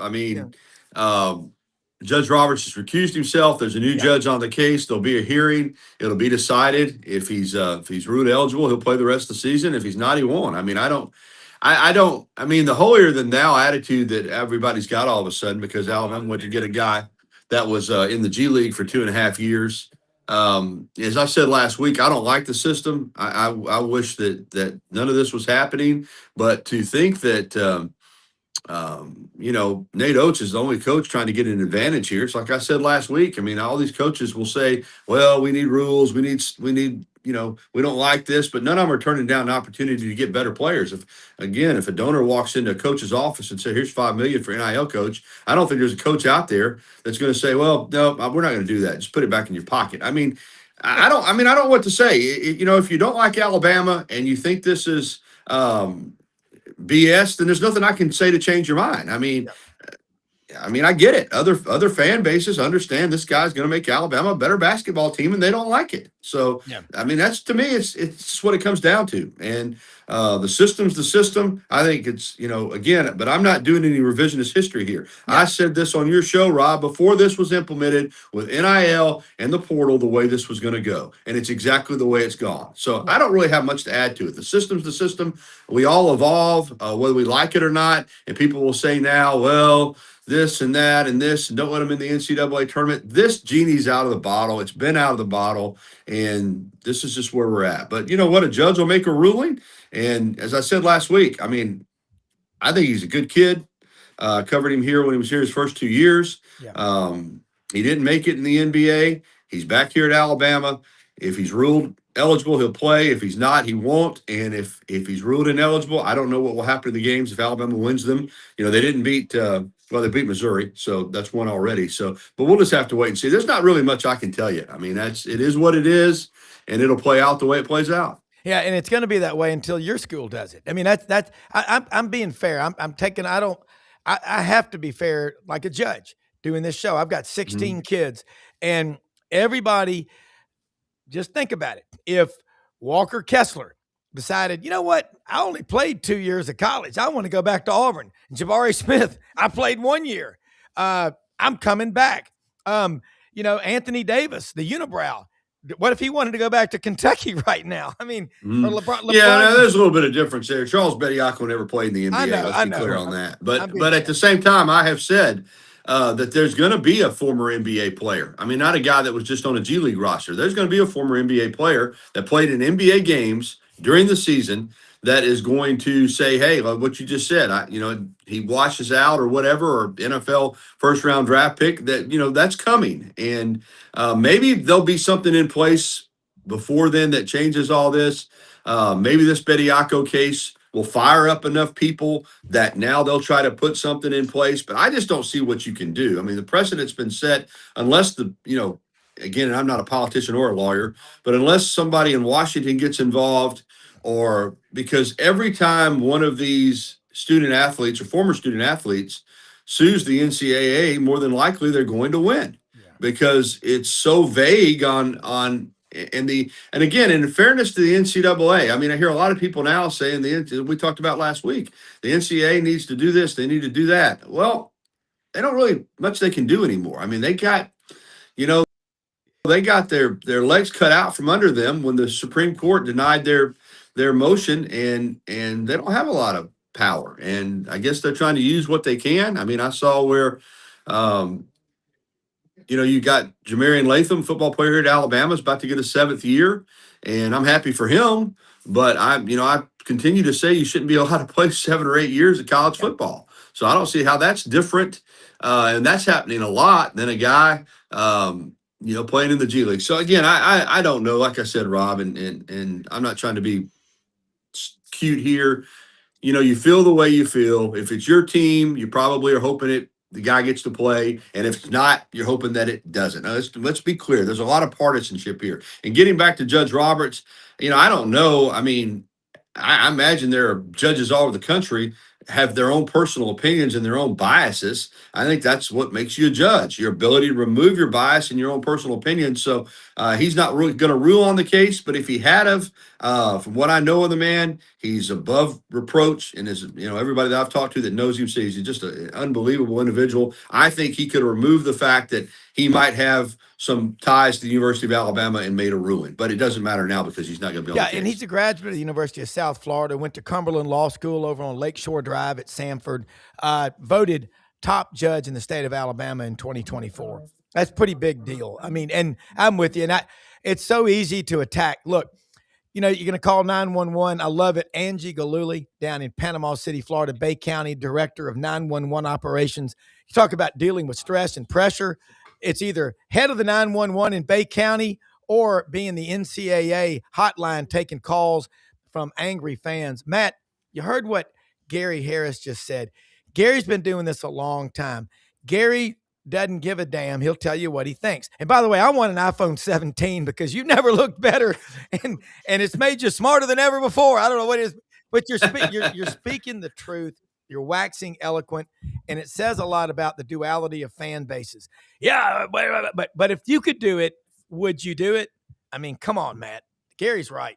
Speaker 6: Judge Roberts has recused himself. There's a new judge on the case. There'll be a hearing. It'll be decided. If he's ruled eligible, he'll play the rest of the season. If he's not, he won't. The holier than thou attitude that everybody's got all of a sudden because Alabama went to get a guy that was in the G League for 2.5 years. As I said last week, I don't like the system. I wish that none of this was happening, but to think that, Nate Oates is the only coach trying to get an advantage here. It's like I said last week. All these coaches will say, well, we need rules. We need, we don't like this, but none of them are turning down an opportunity to get better players. If a donor walks into a coach's office and says, here's $5 million for NIL coach, I don't think there's a coach out there that's going to say, well, no, we're not going to do that. Just put it back in your pocket. I don't know what to say. If you don't like Alabama and you think this is BS, then there's nothing I can say to change your mind. I get it. Other fan bases understand this guy's going to make Alabama a better basketball team, and they don't like it. So, that's, to me, it's what it comes down to. And the system's the system. I think it's, but I'm not doing any revisionist history here. Yeah. I said this on your show, Rob, before this was implemented with NIL and the portal, the way this was going to go. And it's exactly the way it's gone. So I don't really have much to add to it. The system's the system. We all evolve, whether we like it or not. And people will say now, well, this and that and this, and don't let them in the NCAA tournament. This genie's out of the bottle. It's been out of the bottle, and this is just where we're at. But you know what? A judge will make a ruling. And as I said last week, I think he's a good kid. Covered him here when he was here his first 2 years. Yeah. He didn't make it in the NBA. He's back here at Alabama. If he's ruled eligible, he'll play. If he's not, he won't. And if he's ruled ineligible, I don't know what will happen to the games if Alabama wins them. They didn't beat Well, they beat Missouri, so that's one already. So, but we'll just have to wait and see. There's not really much I can tell you. I mean, it is what it is, and it'll play out the way it plays out.
Speaker 2: Yeah, and it's going to be that way until your school does it. I mean, I'm being fair. I have to be fair, like a judge doing this show. I've got 16 kids, and everybody, just think about it. If Walker Kessler decided, you know what, I only played 2 years of college, I want to go back to Auburn. Jabari Smith, I played 1 year. I'm coming back. Anthony Davis, the unibrow. What if he wanted to go back to Kentucky right now? I mean, or LeBron.
Speaker 6: Yeah, there's a little bit of difference there. Charles Bediako never played in the NBA. Let's be clear on that. But at the same time, I have said that there's going to be a former NBA player. I mean, not a guy that was just on a G League roster. There's going to be a former NBA player that played in NBA games during the season that is going to say, hey, like what you just said, he washes out or whatever, or NFL first-round draft pick, that's coming. And maybe there'll be something in place before then that changes all this. Maybe this Bediako case will fire up enough people that now they'll try to put something in place. But I just don't see what you can do. I mean, the precedent's been set unless again, I'm not a politician or a lawyer, but unless somebody in Washington gets involved, or because every time one of these student athletes or former student athletes sues the NCAA, more than likely they're going to win because it's so vague and again, in fairness to the NCAA, I mean, I hear a lot of people now saying we talked about last week, the NCAA needs to do this, they need to do that. Well, they don't really much they can do anymore. I mean, they got their legs cut out from under them when the Supreme Court denied their motion, and they don't have a lot of power. And I guess they're trying to use what they can. I mean, I saw where, you got Jamarian Latham, football player here at Alabama, is about to get a 7th year, and I'm happy for him. But I continue to say you shouldn't be allowed to play 7 or 8 years of college football. So I don't see how that's different, and that's happening a lot than a guy, playing in the G League. So again, I don't know. Like I said, Rob, and I'm not trying to be cute here. You feel the way you feel. If it's your team, you probably are hoping the guy gets to play, and if it's not, you're hoping that it doesn't. Now, let's be clear. There's a lot of partisanship here. And getting back to Judge Roberts, I don't know. I mean, I imagine there are judges all over the country have their own personal opinions and their own biases. I think that's what makes you a judge, your ability to remove your bias and your own personal opinions. So he's not really going to rule on the case, but if he had from what I know of the man, he's above reproach. And everybody that I've talked to that knows him says he's just an unbelievable individual. I think he could remove the fact that he might have some ties to the University of Alabama and made a ruling, but it doesn't matter now because he's not going to be on the case.
Speaker 2: And he's a graduate of the University of South Florida, went to Cumberland Law School over on Lakeshore Drive at Sanford, voted top judge in the state of Alabama in 2024. That's a pretty big deal. I mean, and I'm with you. And it's so easy to attack. Look, you're going to call 911. I love it. Angie Galuli down in Panama City, Florida, Bay County, director of 911 operations. You talk about dealing with stress and pressure. It's either head of the 911 in Bay County or being the NCAA hotline taking calls from angry fans. Matt, you heard what Gary Harris just said. Gary's been doing this a long time. Gary doesn't give a damn. He'll tell you what he thinks. And by the way, I want an iPhone 17 because you've never looked better, and it's made you smarter than ever before. I don't know what it is, but you're speaking the truth. You're waxing eloquent, and it says a lot about the duality of fan bases. Yeah, but if you could do it, would you do it? I mean, come on, Matt. Gary's right.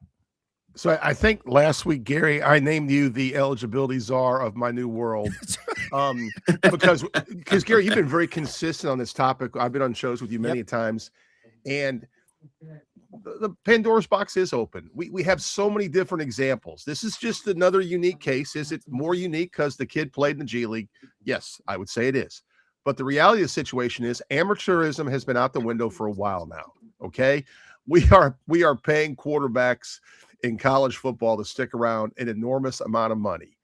Speaker 5: So I think last week, Gary, I named you the eligibility czar of my new world. Because Gary, you've been very consistent on this topic. I've been on shows with you many times, and the Pandora's box is open. We have so many different examples. This is just another unique case. Is it more unique because the kid played in the G League? Yes, I would say it is. But the reality of the situation is amateurism has been out the window for a while now. Okay, we are paying quarterbacks in college football to stick around an enormous amount of money.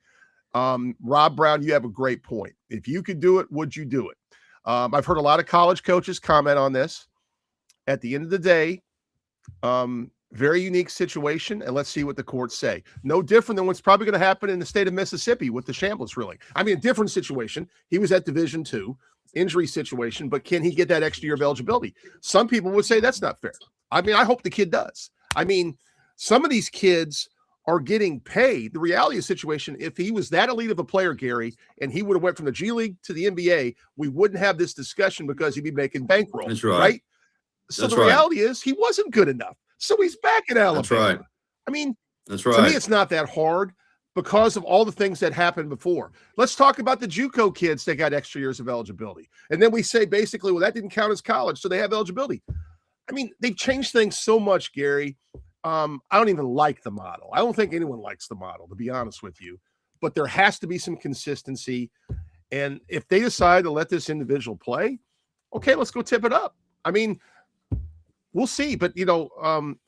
Speaker 5: Rob Browne, you have a great point. If you could do it, would you do it? I've heard a lot of college coaches comment on this. At the end of the day, Very unique situation, and let's see what the courts say. No different than what's probably going to happen in the state of Mississippi with the shambles ruling. I mean, a different situation. He was at Division II, injury situation, but can he get that extra year of eligibility? Some people would say that's not fair. I mean, I hope the kid does. I mean, some of these kids are getting paid. The reality of the situation, if he was that elite of a player, Gary, and he would have went from the G League to the NBA, we wouldn't have this discussion because he'd be making bankroll.
Speaker 6: That's right.
Speaker 5: So
Speaker 6: That's
Speaker 5: the reality is he wasn't good enough. So he's back in Alabama.
Speaker 6: That's right.
Speaker 5: I mean,
Speaker 6: that's right.
Speaker 5: To me, it's not that hard because of all the things that happened before. Let's talk about the JUCO kids that got extra years of eligibility. And then we say basically, well, that didn't count as college, so they have eligibility. I mean, they've changed things so much, Gary. I don't even like the model. I don't think anyone likes the model, to be honest with you. But there has to be some consistency. And if they decide to let this individual play, okay, let's go tip it up. I mean, we'll see. But, you know,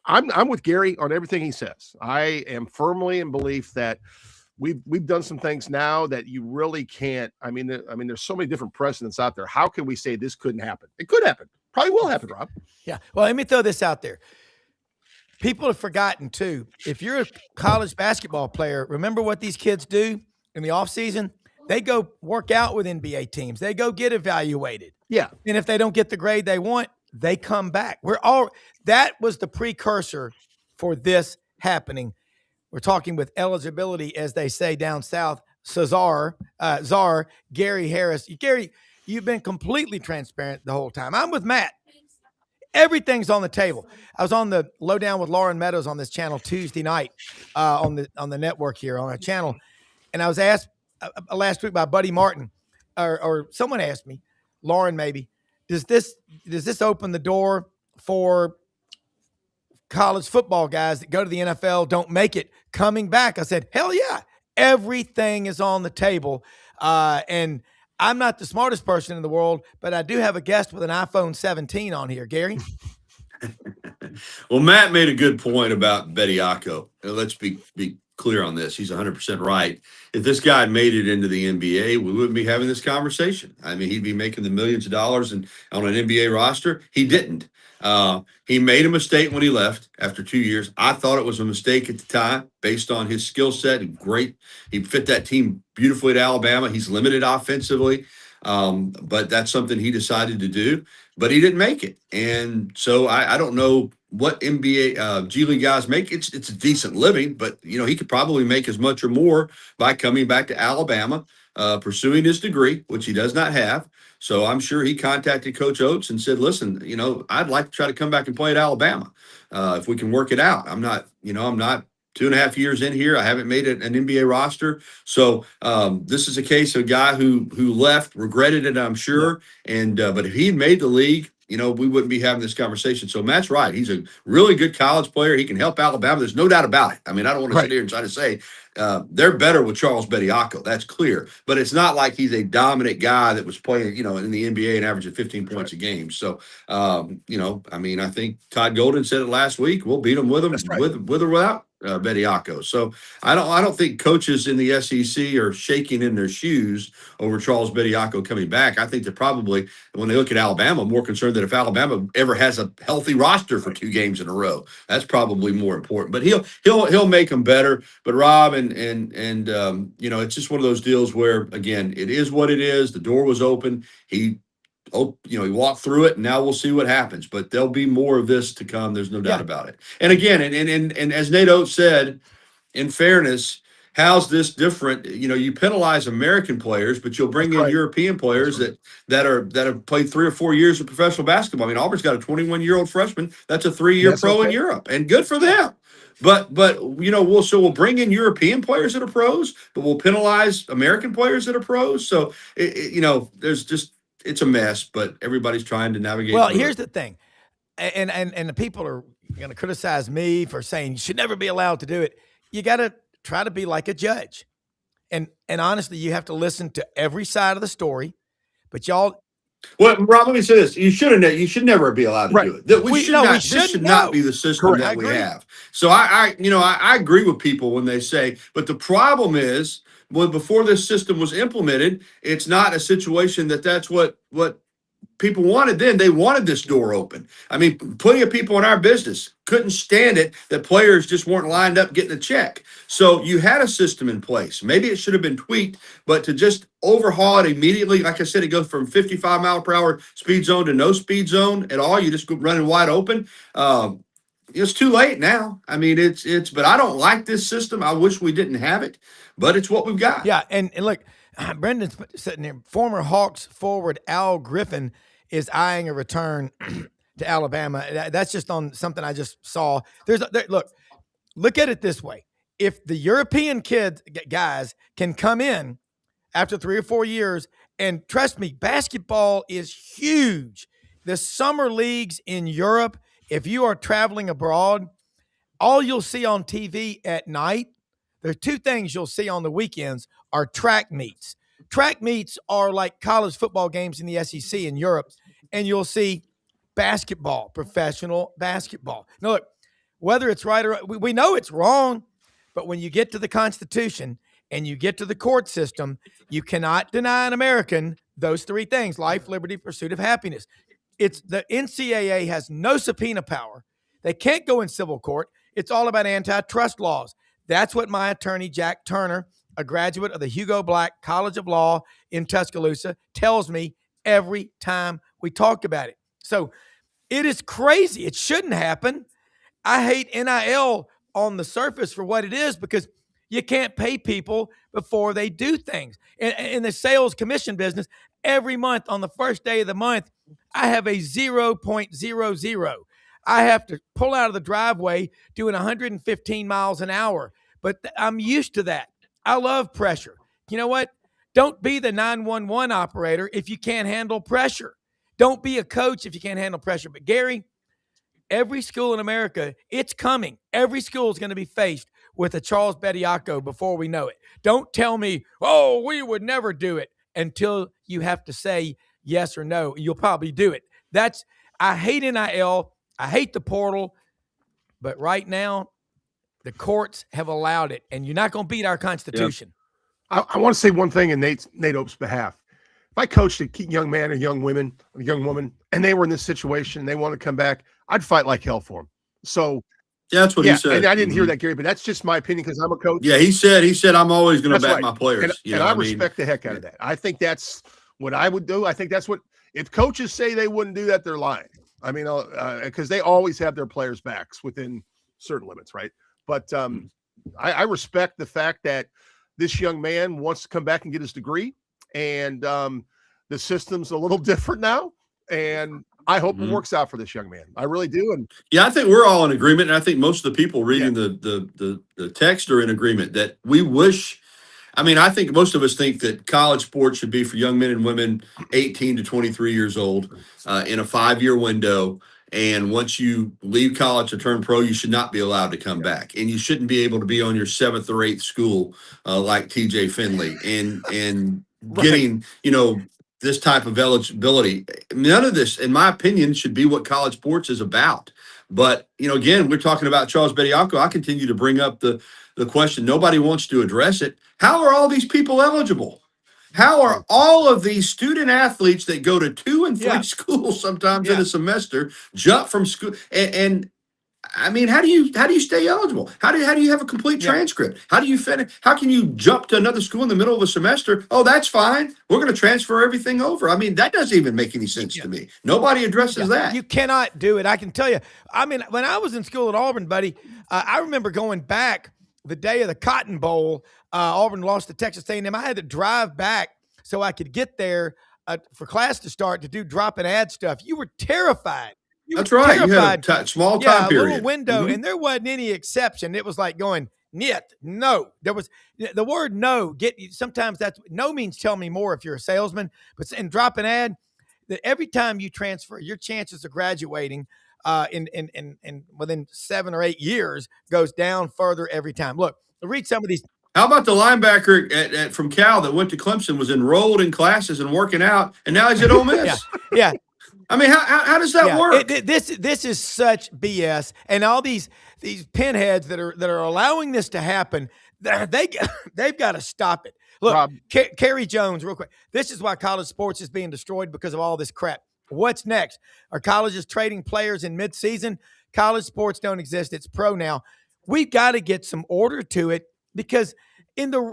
Speaker 5: I'm with Gary on everything he says. I am firmly in belief that we've done some things now that you really can't. I mean, there's so many different precedents out there. How can we say this couldn't happen? It could happen. Probably will happen, Rob.
Speaker 2: Yeah. Well, let me throw this out there. People have forgotten, too. If you're a college basketball player, remember what these kids do in the offseason? They go work out with NBA teams. They go get evaluated.
Speaker 5: Yeah.
Speaker 2: And if they don't get the grade they want, they come back. That was the precursor for this happening. We're talking with eligibility, as they say down south, Czar, Gary Harris. Gary, you've been completely transparent the whole time. I'm with Matt. Everything's on the table. I was on the Lowdown with Lauren Meadows on this channel Tuesday night on the network here on our channel. And I was asked last week by Buddy Martin, or someone asked me, Lauren maybe, does this open the door for college football guys that go to the NFL, don't make it, coming back? I said, hell yeah. Everything is on the table. And I'm not the smartest person in the world, but I do have a guest with an iPhone 17 on here, Gary.
Speaker 6: Well, Matt made a good point about Bediako. Let's be clear on this. He's 100% right. If this guy had made it into the NBA, we wouldn't be having this conversation. I mean, he'd be making the millions of dollars on an NBA roster. He didn't. He made a mistake when he left after 2 years. I thought it was a mistake at the time based on his skill set. Great. He fit that team beautifully at Alabama. He's limited offensively, but that's something he decided to do. But he didn't make it. And so I don't know what NBA G League guys make. It's a decent living, but, you know, he could probably make as much or more by coming back to Alabama, pursuing his degree, which he does not have. So I'm sure he contacted Coach Oates and said, listen, you know, I'd like to try to come back and play at Alabama if we can work it out. I'm not 2.5 years in here. I haven't made an NBA roster. So this is a case of a guy who left, regretted it, I'm sure. And but if he had made the league, you know, we wouldn't be having this conversation. So Matt's right. He's a really good college player. He can help Alabama. There's no doubt about it. I mean, I don't want to sit here and try to say they're better with Charles Bediako. That's clear. But it's not like he's a dominant guy that was playing, you know, in the NBA and averaging 15 points a game. So, you know, I mean, I think Todd Golden said it last week. We'll beat him with him, with or without Bediako. So I don't think coaches in the SEC are shaking in their shoes over Charles Bediako coming back. I think they're probably, when they look at Alabama, more concerned that if Alabama ever has a healthy roster for 2 games in a row, that's probably more important. But he'll make them better. But Rob and you know, it's just one of those deals where, again, it is what it is. The door was open. He walked through it, and now we'll see what happens. But there'll be more of this to come. There's no doubt about it. And again, and as Nate Oates said, in fairness, how's this different? You know, you penalize American players, but you'll bring in European players that have played 3 or 4 years of professional basketball. I mean, Auburn's got a 21-year-old freshman. That's a 3-year pro in Europe, and good for them. But you know, we'll bring in European players that are pros, but we'll penalize American players that are pros. So you know, it's a mess, but everybody's trying to navigate.
Speaker 2: Well, here's the thing, and the people are going to criticize me for saying you should never be allowed to do it. You got to try to be like a judge, and honestly, you have to listen to every side of the story. But y'all.
Speaker 6: Well, Rob, let me say this: you should never be allowed to do it. This should not be the system that we have. So I agree with people when they say, but the problem is, well, before this system was implemented, it's not a situation that's what people wanted then. They wanted this door open. I mean, plenty of people in our business couldn't stand it that players just weren't lined up getting a check. So you had a system in place. Maybe it should have been tweaked, but to just overhaul it immediately, like I said, it goes from 55 mile per hour speed zone to no speed zone at all. You just go running wide open. It's too late now. I mean, but I don't like this system. I wish we didn't have it, but it's what we've got.
Speaker 2: Yeah. And look, Brendan's sitting there. Former Hawks forward Al Griffin is eyeing a return to Alabama. That's just on something I just saw. Look at it this way. If the European guys can come in after 3 or 4 years, and trust me, basketball is huge. The summer leagues in Europe, if you are traveling abroad, all you'll see on TV at night, there's two things you'll see on the weekends are track meets. Track meets are like college football games in the SEC in Europe, and you'll see basketball, professional basketball. Now, look, whether it's right or we know it's wrong, but when you get to the Constitution and you get to the court system, you cannot deny an American those three things: life, liberty, pursuit of happiness. It's the NCAA has no subpoena power. They can't go in civil court. It's all about antitrust laws. That's what my attorney, Jack Turner, a graduate of the Hugo Black College of Law in Tuscaloosa, tells me every time we talk about it. So it is crazy. It shouldn't happen. I hate NIL on the surface for what it is because you can't pay people before they do things. In the sales commission business, every month on the first day of the month, I have a 0.00. I have to pull out of the driveway doing 115 miles an hour. But I'm used to that. I love pressure. You know what? Don't be the 911 operator if you can't handle pressure. Don't be a coach if you can't handle pressure. But Gary, every school in America, it's coming. Every school is going to be faced with a Charles Bediako before we know it. Don't tell me, oh, we would never do it until you have to say yes or no. You'll probably do it. I hate NIL. I hate the portal. But right now, the courts have allowed it, and you're not going to beat our Constitution.
Speaker 5: Yep. I want to say one thing in Nate Ope's behalf. If I coached a young man or young woman, and they were in this situation and they want to come back, I'd fight like hell for them. So
Speaker 6: that's what he said.
Speaker 5: And I didn't hear that, Gary, but that's just my opinion because I'm a coach.
Speaker 6: Yeah, he said I'm always going to back my players.
Speaker 5: And I respect the heck out of that. I think that's what I would do. I think that's what if coaches say they wouldn't do that, they're lying. I mean, because they always have their players' backs within certain limits, right? But I respect the fact that this young man wants to come back and get his degree, and the system's a little different now, and I hope it works out for this young man. I really do. And
Speaker 6: yeah, I think we're all in agreement, and I think most of the people reading the text are in agreement that we wish. I mean, I think most of us think that college sports should be for young men and women 18 to 23 years old in a 5-year window. And once you leave college to turn pro, you should not be allowed to come back. And you shouldn't be able to be on your 7th or 8th school like TJ Finley and getting, this type of eligibility. None of this, in my opinion, should be what college sports is about. But, again, we're talking about Charles Bediako. I continue to bring up the question. Nobody wants to address it. How are all these people eligible? How are all of these student athletes that go to 2 and 3 schools sometimes in a semester jump from school? And I mean, how do you stay eligible? How do you have a complete transcript? How do you finish? How can you jump to another school in the middle of a semester? Oh, that's fine. We're going to transfer everything over. I mean, that doesn't even make any sense to me. Nobody addresses that.
Speaker 2: You cannot do it. I can tell you. I mean, when I was in school at Auburn, buddy, I remember going back the day of the Cotton Bowl. Auburn lost to Texas A&M. I had to drive back so I could get there for class to start to do drop and add stuff. You were terrified.
Speaker 6: That's right. Terrified. You had a small time period.
Speaker 2: A little window, and there wasn't any exception. It was like going, niet, no. There was the word no. Sometimes no means tell me more if you're a salesman. But in drop and add, that every time you transfer, your chances of graduating in within 7 or 8 years goes down further every time. Look, read some of these.
Speaker 6: How about the linebacker from Cal that went to Clemson, was enrolled in classes and working out, and now he's at Ole Miss?
Speaker 2: Yeah.
Speaker 6: I mean, how does that work?
Speaker 2: This is such BS, and all these pinheads that are allowing this to happen, they've got to stop it. Look,
Speaker 3: Rob.
Speaker 2: Kerry Jones, real quick. This is why college sports is being destroyed because of all this crap. What's next? Are colleges trading players in midseason? College sports don't exist. It's pro now. We've got to get some order to it because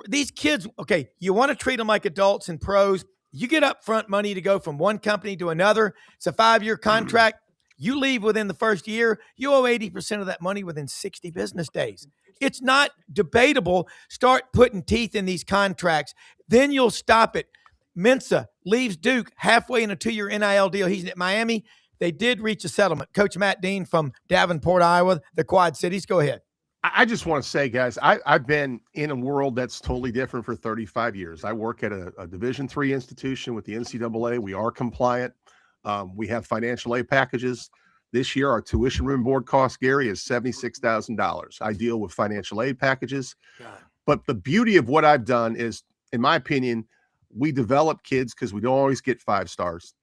Speaker 2: these kids, okay, you want to treat them like adults and pros. You get upfront money to go from one company to another. It's a 5-year contract. You leave within the first year. You owe 80% of that money within 60 business days. It's not debatable. Start putting teeth in these contracts. Then you'll stop it. Mensa leaves Duke halfway in a 2-year NIL deal. He's at Miami. They did reach a settlement. Coach Matt Dean from Davenport, Iowa, the Quad Cities. Go ahead.
Speaker 5: I just want to say, guys, I've been in a world that's totally different for 35 years. I work at a Division III institution with the NCAA. We are compliant. We have financial aid packages. This year, our tuition room board cost, Gary, is $76,000. I deal with financial aid packages. But the beauty of what I've done is, in my opinion, we develop kids because we don't always get 5 stars.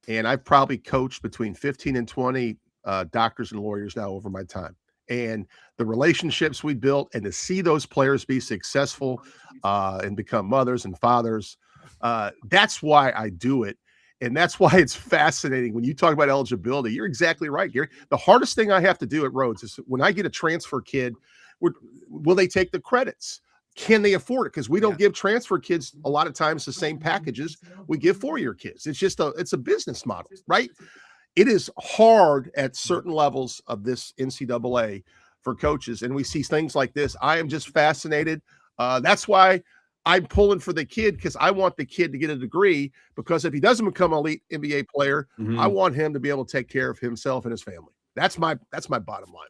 Speaker 5: And I've probably coached between 15 and 20 doctors and lawyers now over my time. And the relationships we built and to see those players be successful and become mothers and fathers, that's why I do it. And that's why it's fascinating when you talk about eligibility. You're exactly right, Gary. The hardest thing I have to do at Rhodes is when I get a transfer kid, will they take the credits? Can they afford it? Because we don't give transfer kids a lot of times the same packages we give 4-year kids. It's just it's a business model, right? It is hard at certain levels of this NCAA for coaches. And we see things like this. I am just fascinated. That's why I'm pulling for the kid, because I want the kid to get a degree, because if he doesn't become an elite NBA player, I want him to be able to take care of himself and his family. That's my bottom line.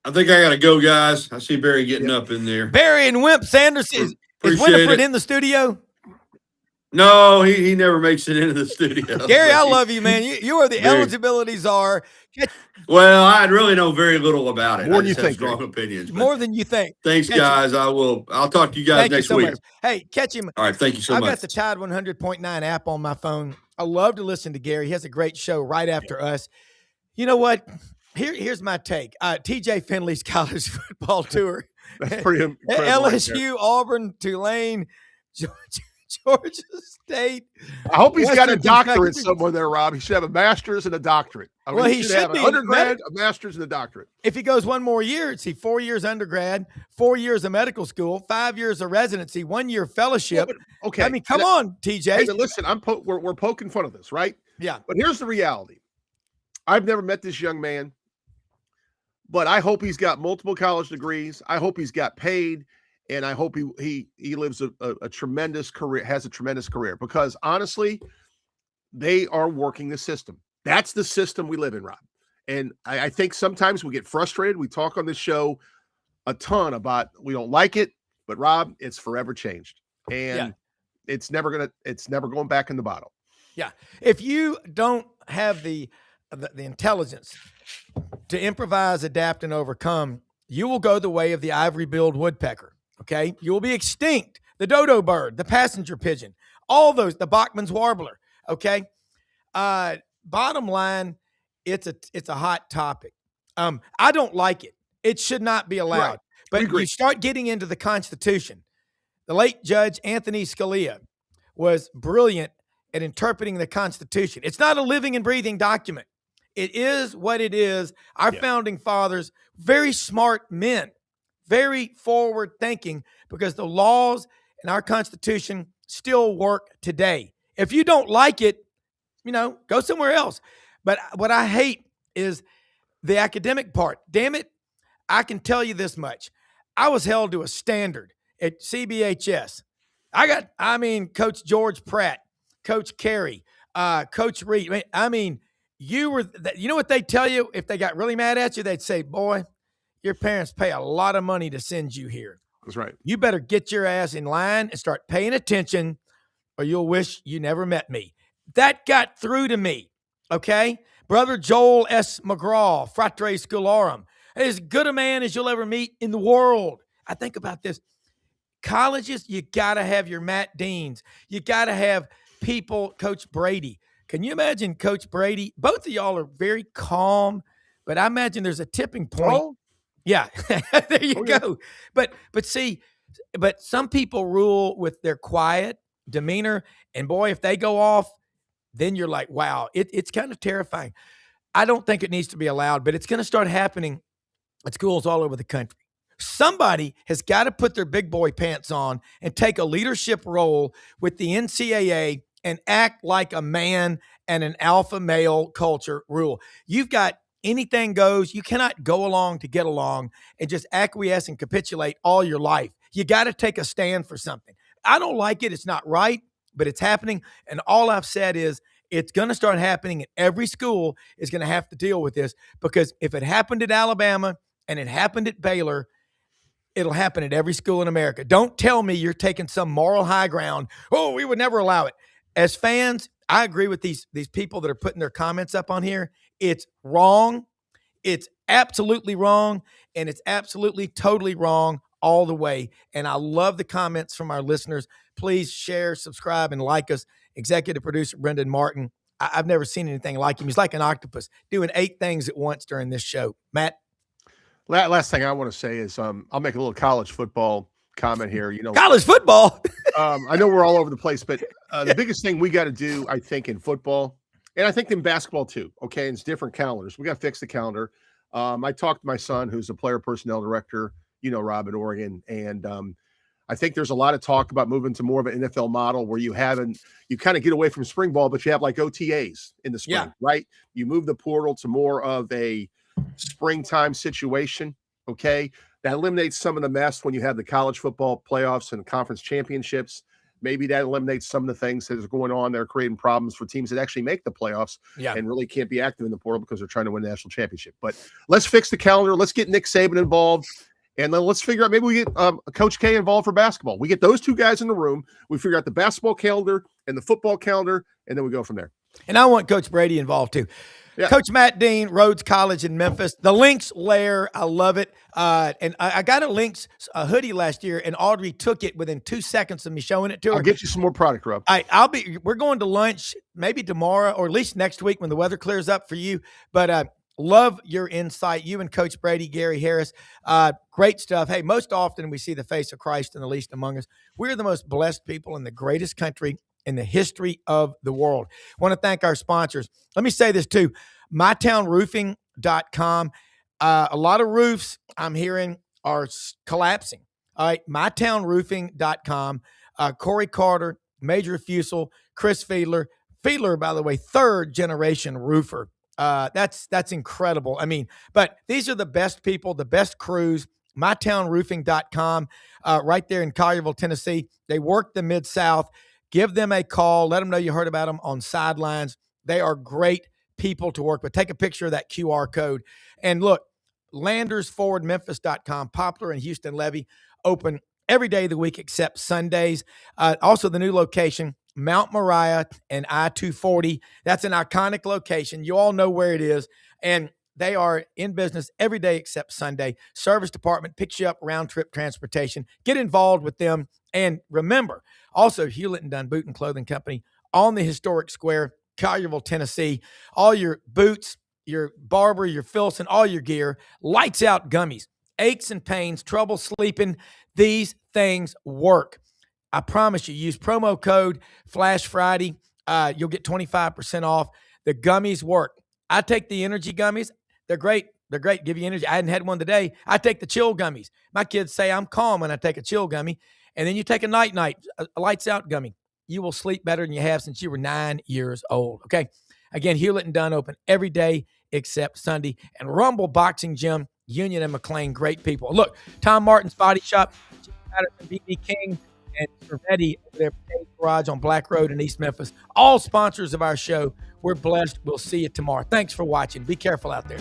Speaker 6: I think I got to go, guys. I see Barry getting up in there.
Speaker 2: Barry and Wimp Sanders, is Winifred in the studio?
Speaker 6: No, he never makes it into the studio.
Speaker 2: Gary, I love you, man. You are the eligibility czar.
Speaker 6: Well, I really know very little about it.
Speaker 5: More
Speaker 6: I
Speaker 5: than you
Speaker 6: just have
Speaker 5: think,
Speaker 6: strong opinions.
Speaker 2: More than you think.
Speaker 6: Thanks, guys. I'll talk to you guys next week.
Speaker 2: Much. Hey, catch him.
Speaker 6: All right, thank you so much.
Speaker 2: I've got the Tide 100.9 app on my phone. I love to listen to Gary. He has a great show right after us. You know what? Here's my take. TJ Finley's college football tour.
Speaker 5: That's pretty incredible.
Speaker 2: LSU, right, Auburn, Tulane, Georgia State.
Speaker 5: I hope he's got a doctorate somewhere there, Rob. He should have a master's and a doctorate.
Speaker 2: He should
Speaker 5: have an undergrad, a master's, and a doctorate.
Speaker 2: If he goes one more year, it's 4 years undergrad, 4 years of medical school, 5 years of residency, 1 year fellowship.
Speaker 5: Okay.
Speaker 2: I mean, come on, TJ.
Speaker 5: Hey, but listen, we're poking fun of this, right?
Speaker 2: Yeah.
Speaker 5: But here's the reality. I've never met this young man, but I hope he's got multiple college degrees. I hope he's got paid. And I hope he lives a tremendous career, has a tremendous career, because honestly, they are working the system. That's the system we live in, Rob. And I think sometimes we get frustrated. We talk on this show a ton about we don't like it, but Rob, it's forever changed. And it's never going back in the bottle.
Speaker 2: Yeah. If you don't have the intelligence to improvise, adapt, and overcome, you will go the way of the ivory-billed woodpecker. Okay, you will be extinct. The dodo bird, the passenger pigeon, all those, the Bachman's warbler. Okay, bottom line, it's a hot topic. I don't like it. It should not be allowed. Right. But you start getting into the Constitution. The late Judge Anthony Scalia was brilliant at interpreting the Constitution. It's not a living and breathing document. It is what it is. Our founding fathers, very smart men. Very forward thinking, because the laws in our Constitution still work today. If you don't like it, go somewhere else. But what I hate is the academic part. Damn it, I can tell you this much. I was held to a standard at CBHS. Coach George Pratt, Coach Carey, Coach Reed. You know what they tell you if they got really mad at you? They'd say, boy, your parents pay a lot of money to send you here.
Speaker 5: That's right.
Speaker 2: You better get your ass in line and start paying attention, or you'll wish you never met me. That got through to me, okay? Brother Joel S. McGraw, Fratre Scholarum, as good a man as you'll ever meet in the world. I think about this. Colleges, you got to have your Matt Deans. You got to have people, Coach Brady. Can you imagine Coach Brady? Both of y'all are very calm, but I imagine there's a tipping point.
Speaker 5: Oh.
Speaker 2: Yeah, there you go. But see, But some people rule with their quiet demeanor. And boy, if they go off, then you're like, wow, it's kind of terrifying. I don't think it needs to be allowed, but it's going to start happening at schools all over the country. Somebody has got to put their big boy pants on and take a leadership role with the NCAA and act like a man and an alpha male culture rule. You've got anything goes. You cannot go along to get along and just acquiesce and capitulate all your life. You got to take a stand for something. I don't like it. It's not right, but it's happening. And all I've said is it's going to start happening, and every school is going to have to deal with this, because if it happened at Alabama and it happened at Baylor, it'll happen at every school in America. Don't tell me you're taking some moral high ground. Oh, we would never allow it. As fans, I agree with these people that are putting their comments up on here. It's wrong. It's absolutely wrong, and it's absolutely totally wrong all the way. And I love the comments from our listeners. Please share, subscribe, and like us. Executive producer Brendan Martin. I've never seen anything like him. He's like an octopus doing 8 things at once during this show. Matt?
Speaker 5: Last thing I want to say is I'll make a little college football comment here.
Speaker 2: College football?
Speaker 5: I know we're all over the place, but the biggest thing we got to do, I think, in football, and I think in basketball too, okay, it's different calendars. We got to fix the calendar. I talked to my son, who's a player personnel director, Rob, in Oregon, and I think there's a lot of talk about moving to more of an NFL model where you kind of get away from spring ball, but you have like OTAs in the spring, right? You move the portal to more of a springtime situation, okay? That eliminates some of the mess when you have the college football playoffs and conference championships. Maybe that eliminates some of the things that are going on there, creating problems for teams that actually make the playoffs and really can't be active in the portal because they're trying to win the national championship. But let's fix the calendar. Let's get Nick Saban involved. And then let's figure out, maybe we get Coach K involved for basketball. We get those 2 guys in the room. We figure out the basketball calendar and the football calendar, and then we go from there.
Speaker 2: And I want Coach Brady involved too. Yeah. Coach Matt Dean, Rhodes College in Memphis. The Lynx lair, I love it. And I got a Lynx hoodie last year, and Audrey took it within 2 seconds of me showing it to her.
Speaker 5: I'll get you some more product, Rob.
Speaker 2: We're going to lunch maybe tomorrow, or at least next week when the weather clears up for you. But love your insight. You and Coach Brady, Gary Harris. Great stuff. Hey, most often we see the face of Christ in the least among us. We're the most blessed people in the greatest country in the history of the world. I want to thank our sponsors. Let me say this too. MyTownRoofing.com. A lot of roofs I'm hearing are collapsing. All right. MyTownRoofing.com. Corey Carter, Major Fusel, Chris Fiedler. Fiedler, by the way, 3rd generation roofer. That's incredible. I mean, but these are the best people, the best crews. MyTownRoofing.com, right there in Collierville, Tennessee. They work the Mid-South. Give them a call. Let them know you heard about them on Sidelines. They are great people to work with. Take a picture of that QR code. And look, LandersFordMemphis.com, Poplar and Houston Levy, open every day of the week except Sundays. Also, the new location, Mount Moriah and I-240. That's an iconic location. You all know where it is. And they are in business every day except Sunday. Service department picks you up, round-trip transportation. Get involved with them. And remember, also Hewlett & Dunn Boot and Clothing Company on the historic square, Collierville, Tennessee. All your boots, your Barber, your Filson, all your gear. Lights out gummies. Aches and pains, trouble sleeping. These things work. I promise you, use promo code Flash Friday. You'll get 25% off. The gummies work. I take the energy gummies. They're great. They're great. Give you energy. I hadn't had one today. I take the chill gummies. My kids say I'm calm when I take a chill gummy. And then you take a night, a lights out gummy. You will sleep better than you have since you were 9 years old. Okay. Again, Hewlett & Dunn open every day except Sunday. And Rumble Boxing Gym, Union and McLean, great people. Look, Tom Martin's Body Shop, Patterson, B.B. King, and Cervetti over there at Garage on Black Road in East Memphis. All sponsors of our show. We're blessed. We'll see you tomorrow. Thanks for watching. Be careful out there.